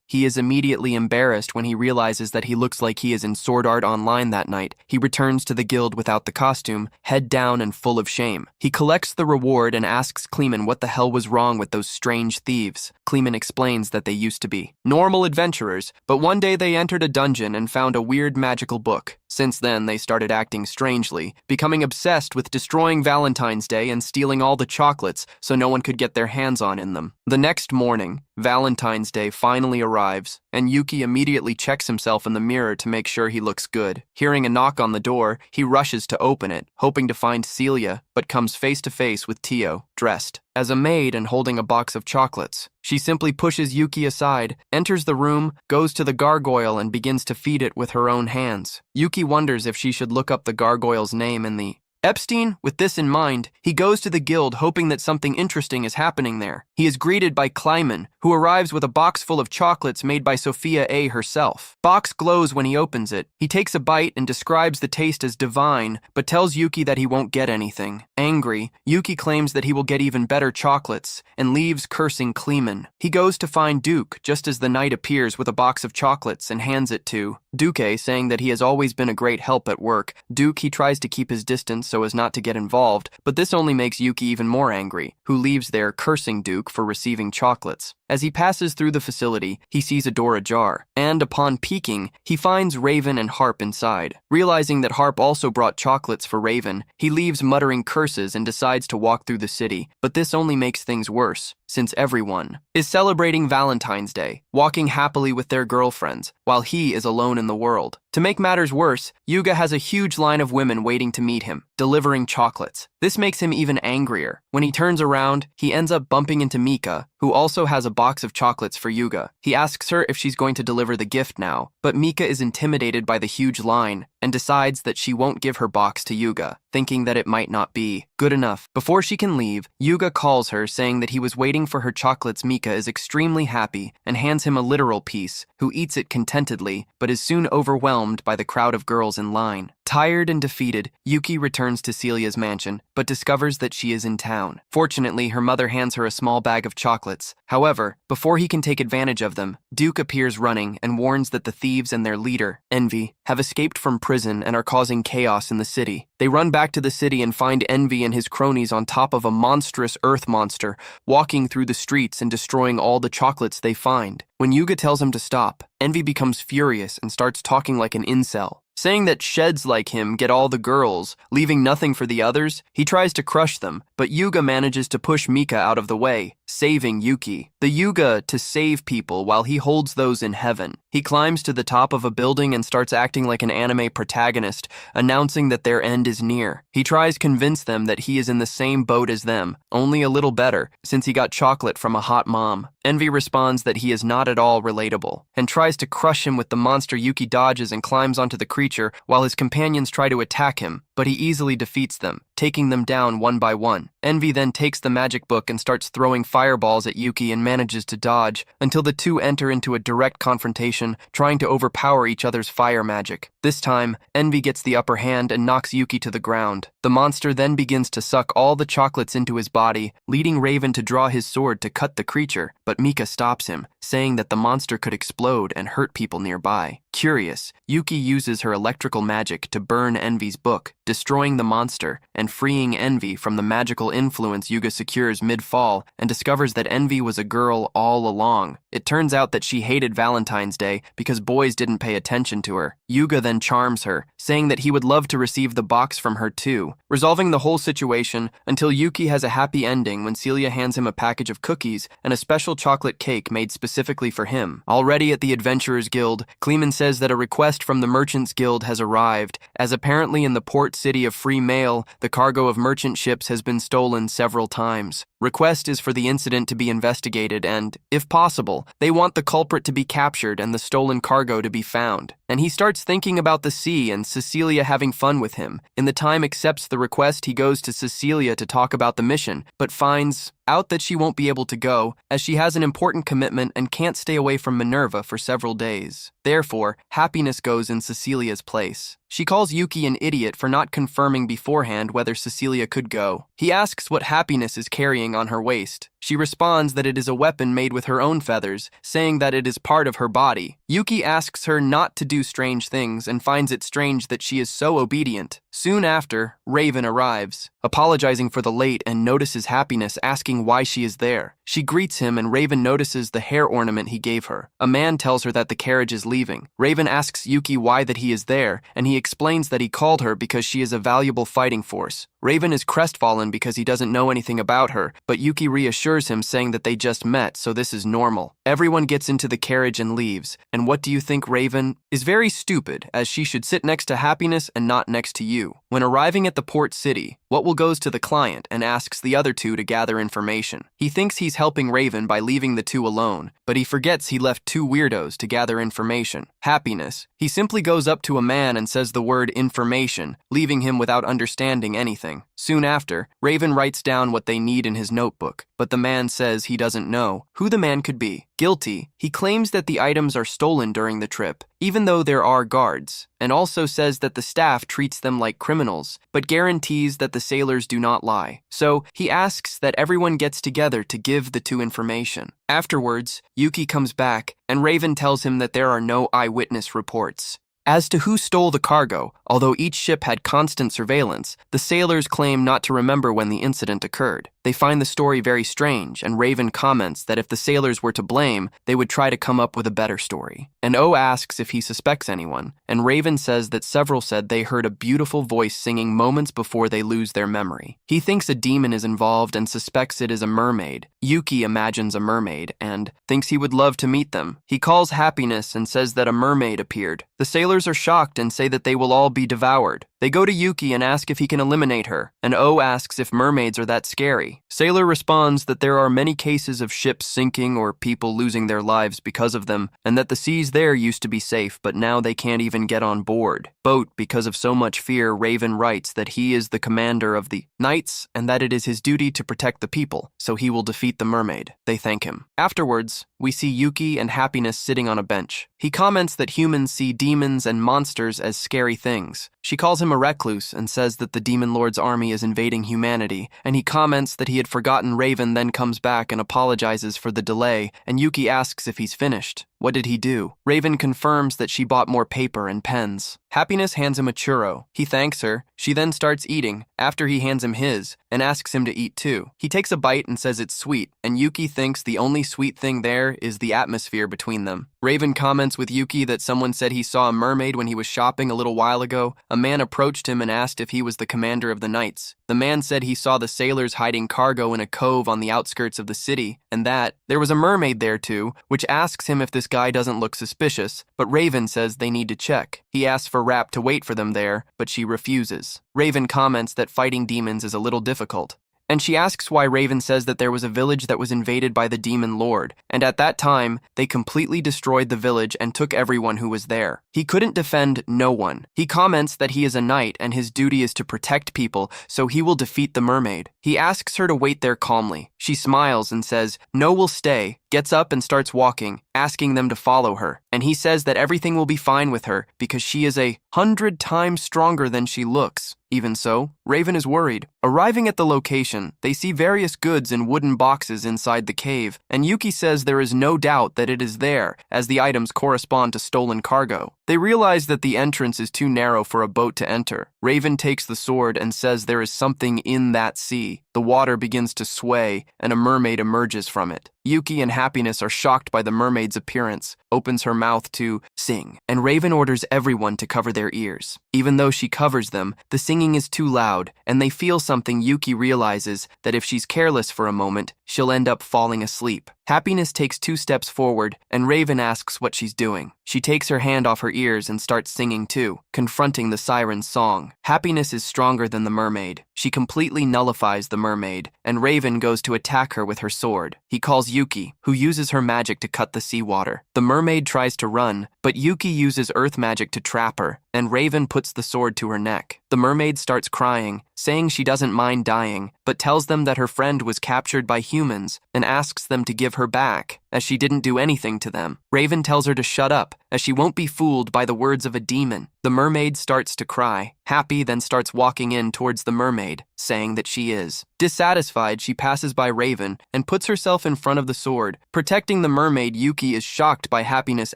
he is immediately embarrassed when he realizes that he looks like he is in Sword Art Online that night. He returns to the guild without the costume, head down and full of shame. He collects the reward and asks Kleeman what the hell was wrong with those strange thieves. Kleeman explains that they used to be normal adventurers, but one day they entered a dungeon and found a weird magical book. Since then, they started acting strangely, becoming obsessed with destroying Valentine's Day and stealing all the chocolates so no one could get their hands on them. The next morning, Valentine's Day finally arrives, and Yuki immediately checks himself in the mirror to make sure he looks good. Hearing a knock on the door, he rushes to open it, hoping to find Celia, but comes face to face with Tio, dressed as a maid and holding a box of chocolates. She simply pushes Yuki aside, enters the room, goes to the gargoyle and begins to feed it with her own hands. Yuki wonders if she should look up the gargoyle's name in the Epstein. With this in mind, he goes to the guild hoping that something interesting is happening there. He is greeted by Kleiman, who arrives with a box full of chocolates made by Sophia A. herself. Box glows when he opens it. He takes a bite and describes the taste as divine, but tells Yuki that he won't get anything. Angry, Yuki claims that he will get even better chocolates and leaves cursing Kleiman. He goes to find Duke just as the knight appears with a box of chocolates and hands it to Duke, saying that he has always been a great help at work. Duke, he tries to keep his distance so as not to get involved, but this only makes Yuki even more angry, who leaves there cursing Duke for receiving chocolates. As he passes through the facility, he sees a door ajar, and upon peeking, he finds Raven and Harp inside. Realizing that Harp also brought chocolates for Raven, he leaves muttering curses and decides to walk through the city, but this only makes things worse, since everyone is celebrating Valentine's Day, walking happily with their girlfriends, while he is alone in the world. To make matters worse, Yuga has a huge line of women waiting to meet him, delivering chocolates. This makes him even angrier. When he turns around, he ends up bumping into Mika, who also has a box of chocolates for Yuga. He asks her if she's going to deliver the gift now, but Mika is intimidated by the huge line and decides that she won't give her box to Yuga, thinking that it might not be good enough. Before she can leave, Yuga calls her, saying that he was waiting for her chocolates. Mika is extremely happy and hands him a literal piece, who eats it contentedly, but is soon overwhelmed by the crowd of girls in line. Tired and defeated, Yuki returns to Celia's mansion, but discovers that she is in town. Fortunately, her mother hands her a small bag of chocolates. However, before he can take advantage of them, Duke appears running and warns that the thieves and their leader, Envy, have escaped from prison and are causing chaos in the city. They run back to the city and find Envy and his cronies on top of a monstrous earth monster, walking through the streets and destroying all the chocolates they find. When Yuga tells him to stop, Envy becomes furious and starts talking like an incel. Saying that sheds like him get all the girls, leaving nothing for the others, he tries to crush them, but Yuga manages to push Mika out of the way, saving Yuki. The Yuga to save people while he holds those in heaven. He climbs to the top of a building and starts acting like an anime protagonist, announcing that their end is near. He tries to convince them that he is in the same boat as them, only a little better, since he got chocolate from a hot mom. Envy responds that he is not at all relatable, and tries to crush him with the monster. Yuki dodges and climbs onto the creature while his companions try to attack him, but he easily defeats them, taking them down one by one. Envy then takes the magic book and starts throwing fireballs at Yuki and manages to dodge, until the two enter into a direct confrontation, trying to overpower each other's fire magic. This time, Envy gets the upper hand and knocks Yuki to the ground. The monster then begins to suck all the chocolates into his body, leading Raven to draw his sword to cut the creature, but Mika stops him, saying that the monster could explode and hurt people nearby. Curious, Yuki uses her electrical magic to burn Envy's book, destroying the monster and freeing Envy from the magical influence Yuga secures mid-fall, and discovers that Envy was a girl all along. It turns out that she hated Valentine's Day because boys didn't pay attention to her. Yuga then charms her, saying that he would love to receive the box from her too, resolving the whole situation until Yuki has a happy ending when Celia hands him a package of cookies and a special chocolate cake made specifically for him. Already at the Adventurers Guild, Kleeman says that a request from the Merchants Guild has arrived, as apparently in the port city of Free Mail, the cargo of merchant ships has been stolen several times. Request is for the incident to be investigated and, if possible, they want the culprit to be captured and the stolen cargo to be found. And he starts thinking about the sea and Cecilia having fun with him. In the time accepts the request, he goes to Cecilia to talk about the mission, but finds out that she won't be able to go, as she has an important commitment and can't stay away from Minerva for several days. Therefore, Happiness goes in Cecilia's place. She calls Yuki an idiot for not confirming beforehand whether Cecilia could go. He asks what Happiness is carrying on her waist. She responds that it is a weapon made with her own feathers, saying that it is part of her body. Yuki asks her not to do strange things and finds it strange that she is so obedient. Soon after, Raven arrives, apologizing for the late and notices Happiness asking why she is there. She greets him and Raven notices the hair ornament he gave her. A man tells her that the carriage is leaving. Raven asks Yuki why that he is there, and he explains that he called her because she is a valuable fighting force. Raven is crestfallen because he doesn't know anything about her, but Yuki reassures him saying that they just met, so this is normal. Everyone gets into the carriage and leaves, and what do you think, Raven? Is very stupid, as she should sit next to Happiness and not next to you. When arriving at the port city, What goes to the client and asks the other two to gather information. He thinks he's helping Raven by leaving the two alone, but he forgets he left two weirdos to gather information. Happiness. He simply goes up to a man and says the word information, leaving him without understanding anything. Soon after, Raven writes down what they need in his notebook, but the man says he doesn't know who the man could be. Guilty, he claims that the items are stolen during the trip, even though there are guards, and also says that the staff treats them like criminals, but guarantees that the sailors do not lie. So, he asks that everyone gets together to give the two information. Afterwards, Yuki comes back, and Raven tells him that there are no eyewitness reports. As to who stole the cargo, although each ship had constant surveillance, the sailors claim not to remember when the incident occurred. They find the story very strange, and Raven comments that if the sailors were to blame, they would try to come up with a better story. And O asks if he suspects anyone, and Raven says that several said they heard a beautiful voice singing moments before they lose their memory. He thinks a demon is involved and suspects it is a mermaid. Yuki imagines a mermaid and thinks he would love to meet them. He calls Happiness and says that a mermaid appeared. The sailors are shocked and say that they will all be devoured. They go to Yuki and ask if he can eliminate her, and O asks if mermaids are that scary. Sailor responds that there are many cases of ships sinking or people losing their lives because of them, and that the seas there used to be safe, but now they can't even get on board. Boat, because of so much fear, Raven writes that he is the commander of the Knights, and that it is his duty to protect the people, so he will defeat the mermaid. They thank him. Afterwards, we see Yuki and Happiness sitting on a bench. He comments that humans see demons and monsters as scary things. She calls him a recluse and says that the Demon Lord's army is invading humanity, and he comments that he had forgotten Raven, then comes back and apologizes for the delay, and Yuki asks if he's finished. What did he do? Raven confirms that she bought more paper and pens. Happiness hands him a churro. He thanks her. She then starts eating, after he hands him his, and asks him to eat too. He takes a bite and says it's sweet, and Yuki thinks the only sweet thing there is the atmosphere between them. Raven comments with Yuki that someone said he saw a mermaid when he was shopping a little while ago. A man approached him and asked if he was the commander of the Knights. The man said he saw the sailors hiding cargo in a cove on the outskirts of the city, and that there was a mermaid there too, which asks him if this guy doesn't look suspicious, but Raven says they need to check. He asks for Rap to wait for them there, but she refuses. Raven comments that fighting demons is a little difficult, and she asks why Raven says that there was a village that was invaded by the Demon Lord, and at that time, they completely destroyed the village and took everyone who was there. He couldn't defend no one. He comments that he is a knight and his duty is to protect people, so he will defeat the mermaid. He asks her to wait there calmly. She smiles and says, "No, we'll stay," gets up and starts walking, asking them to follow her, and he says that everything will be fine with her because she is 100 times stronger than she looks. Even so, Raven is worried. Arriving at the location, they see various goods in wooden boxes inside the cave, and Yuki says there is no doubt that it is there, as the items correspond to stolen cargo. They realize that the entrance is too narrow for a boat to enter. Raven takes the sword and says there is something in that sea. The water begins to sway, and a mermaid emerges from it. Yuki and Happiness are shocked by the mermaid's appearance, opens her mouth to sing, and Raven orders everyone to cover their ears. Even though she covers them, the singing is too loud, and they feel something. Yuki realizes that if she's careless for a moment, she'll end up falling asleep. Happiness takes 2 steps forward, and Raven asks what she's doing. She takes her hand off her ears and starts singing too, confronting the siren's song. Happiness is stronger than the mermaid. She completely nullifies the mermaid, and Raven goes to attack her with her sword. He calls Yuki, who uses her magic to cut the seawater. The mermaid tries to run, but Yuki uses earth magic to trap her, and Raven puts the sword to her neck. The mermaid starts crying, saying she doesn't mind dying, but tells them that her friend was captured by humans and asks them to give her back, as she didn't do anything to them. Raven tells her to shut up, as she won't be fooled by the words of a demon. The mermaid starts to cry. Happy then starts walking in towards the mermaid, saying that she is. Dissatisfied, she passes by Raven and puts herself in front of the sword. Protecting the mermaid, Yuki is shocked by Happiness'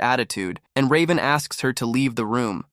attitude, and Raven asks her to leave the room.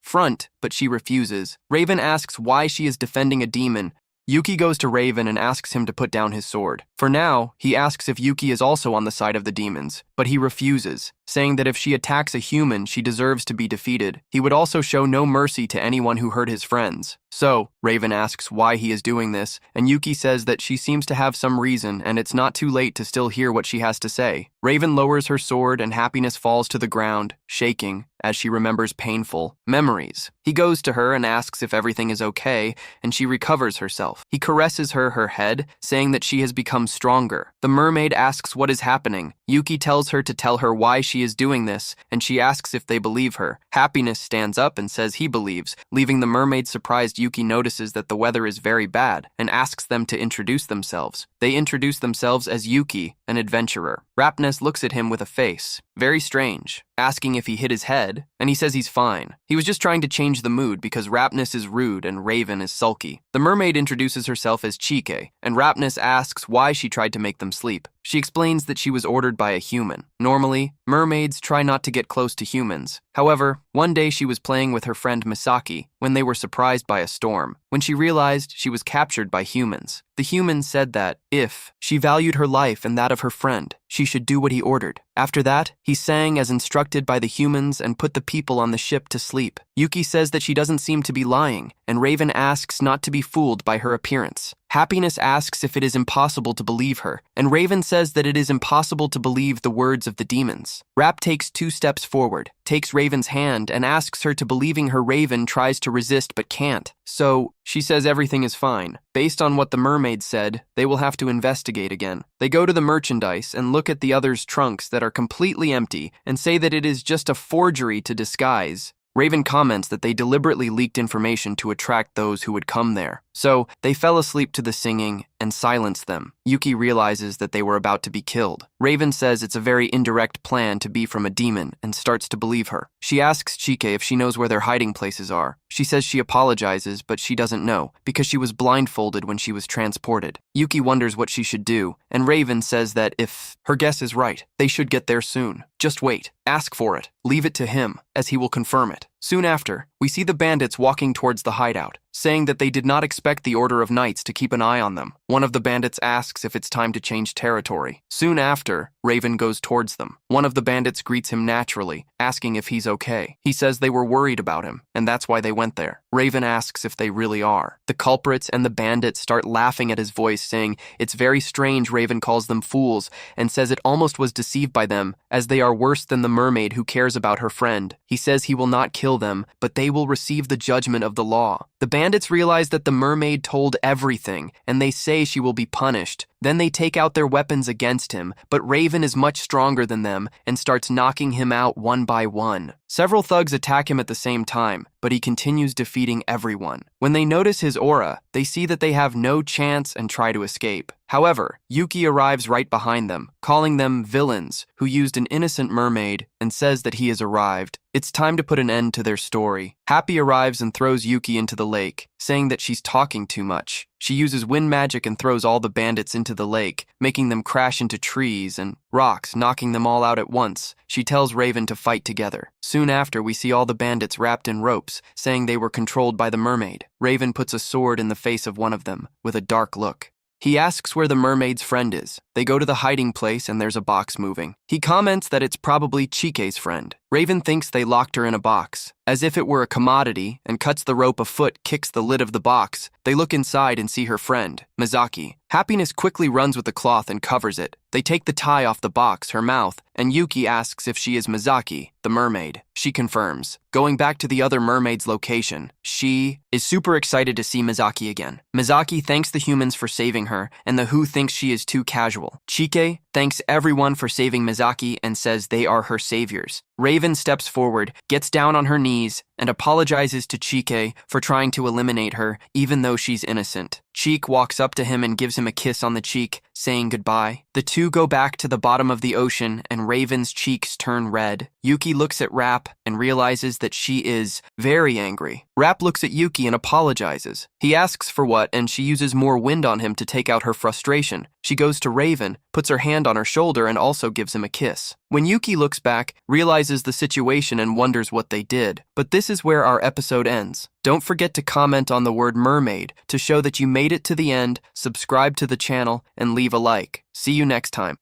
But she refuses. Raven asks why she is defending a demon. Yuki goes to Raven and asks him to put down his sword. For now, he asks if Yuki is also on the side of the demons, but he refuses, saying that if she attacks a human, she deserves to be defeated. He would also show no mercy to anyone who hurt his friends. So, Raven asks why he is doing this, and Yuki says that she seems to have some reason and it's not too late to still hear what she has to say. Raven lowers her sword and Happiness falls to the ground, shaking, as she remembers painful memories. He goes to her and asks if everything is okay, and she recovers herself. He caresses her head, saying that she has become stronger. The mermaid asks what is happening. Yuki tells her to tell her why she is doing this, and she asks if they believe her. Happiness stands up and says he believes. Leaving the mermaid surprised, Yuki notices that the weather is very bad and asks them to introduce themselves. They introduce themselves as Yuki, an adventurer. Rapness looks at him with a face very strange, asking if he hit his head, and he says he's fine. He was just trying to change the mood because Rapness is rude and Raven is sulky. The mermaid introduces herself as Chike, and Rapness asks why she tried to make them sleep. She explains that she was ordered by a human. Normally, mermaids try not to get close to humans. However, one day she was playing with her friend Misaki when they were surprised by a storm, when she realized she was captured by humans. The human said that, if she valued her life and that of her friend, she should do what he ordered. After that, he sang as instructed by the humans and put the people on the ship to sleep. Yuki says that she doesn't seem to be lying, and Raven asks not to be fooled by her appearance. Happiness asks if it is impossible to believe her, and Raven says that it is impossible to believe the words of the demons. Rap takes 2 steps forward, takes Raven's hand, and asks her to believing her. Raven tries to resist but can't. So, she says everything is fine. Based on what the mermaid said, they will have to investigate again. They go to the merchandise and look at the others' trunks that are completely empty and say that it is just a forgery to disguise. Raven comments that they deliberately leaked information to attract those who would come there. So, they fell asleep to the singing and silenced them. Yuki realizes that they were about to be killed. Raven says it's a very indirect plan to be from a demon and starts to believe her. She asks Chike if she knows where their hiding places are. She says she apologizes, but she doesn't know, because she was blindfolded when she was transported. Yuki wonders what she should do, and Raven says that if her guess is right, they should get there soon. Just wait. Ask for it. Leave it to him, as he will confirm it. Soon after, we see the bandits walking towards the hideout, saying that they did not expect the Order of Knights to keep an eye on them. One of the bandits asks if it's time to change territory. Soon after, Raven goes towards them. One of the bandits greets him naturally, asking if he's okay. He says they were worried about him, and that's why they went there. Raven asks if they really are. The culprits and the bandits start laughing at his voice, saying it's very strange. Raven calls them fools and says it almost was deceived by them, as they are worse than the mermaid who cares about her friend. He says he will not kill them, but they will receive the judgment of the law. The bandits realize that the mermaid told everything, and they say she will be punished. Then they take out their weapons against him, but Raven is much stronger than them and starts knocking him out one by one. Several thugs attack him at the same time, but he continues defeating everyone. When they notice his aura, they see that they have no chance and try to escape. However, Yuki arrives right behind them, calling them villains who used an innocent mermaid, and says that he has arrived. It's time to put an end to their story. Happy arrives and throws Yuki into the lake, saying that she's talking too much. She uses wind magic and throws all the bandits into the lake, making them crash into trees and rocks, knocking them all out at once. She tells Raven to fight together. Soon after, we see all the bandits wrapped in ropes, saying they were controlled by the mermaid. Raven puts a sword in the face of one of them, with a dark look. He asks where the mermaid's friend is. They go to the hiding place and there's a box moving. He comments that it's probably Chike's friend. Raven thinks they locked her in a box, as if it were a commodity, and cuts the rope a foot, kicks the lid of the box. They look inside and see her friend, Mizaki. Happiness quickly runs with the cloth and covers it. They take the tie off the box, her mouth, and Yuki asks if she is Mizaki, the mermaid. She confirms. Going back to the other mermaid's location, she is super excited to see Mizaki again. Mizaki thanks the humans for saving her, and the Who thinks she is too casual. Chike thanks everyone for saving Mizaki and says they are her saviors. Raven steps forward, gets down on her knees, and apologizes to Chike for trying to eliminate her, even though she's innocent. Cheek walks up to him and gives him a kiss on the cheek, saying goodbye. The two go back to the bottom of the ocean, and Raven's cheeks turn red. Yuki looks at Rap and realizes that she is very angry. Rap looks at Yuki and apologizes. He asks for what, and she uses more wind on him to take out her frustration. She goes to Raven, puts her hand on her shoulder, and also gives him a kiss. When Yuki looks back, realizes the situation and wonders what they did. But this is where our episode ends. Don't forget to comment on the word mermaid to show that you made it to the end, subscribe to the channel, and leave a like. See you next time.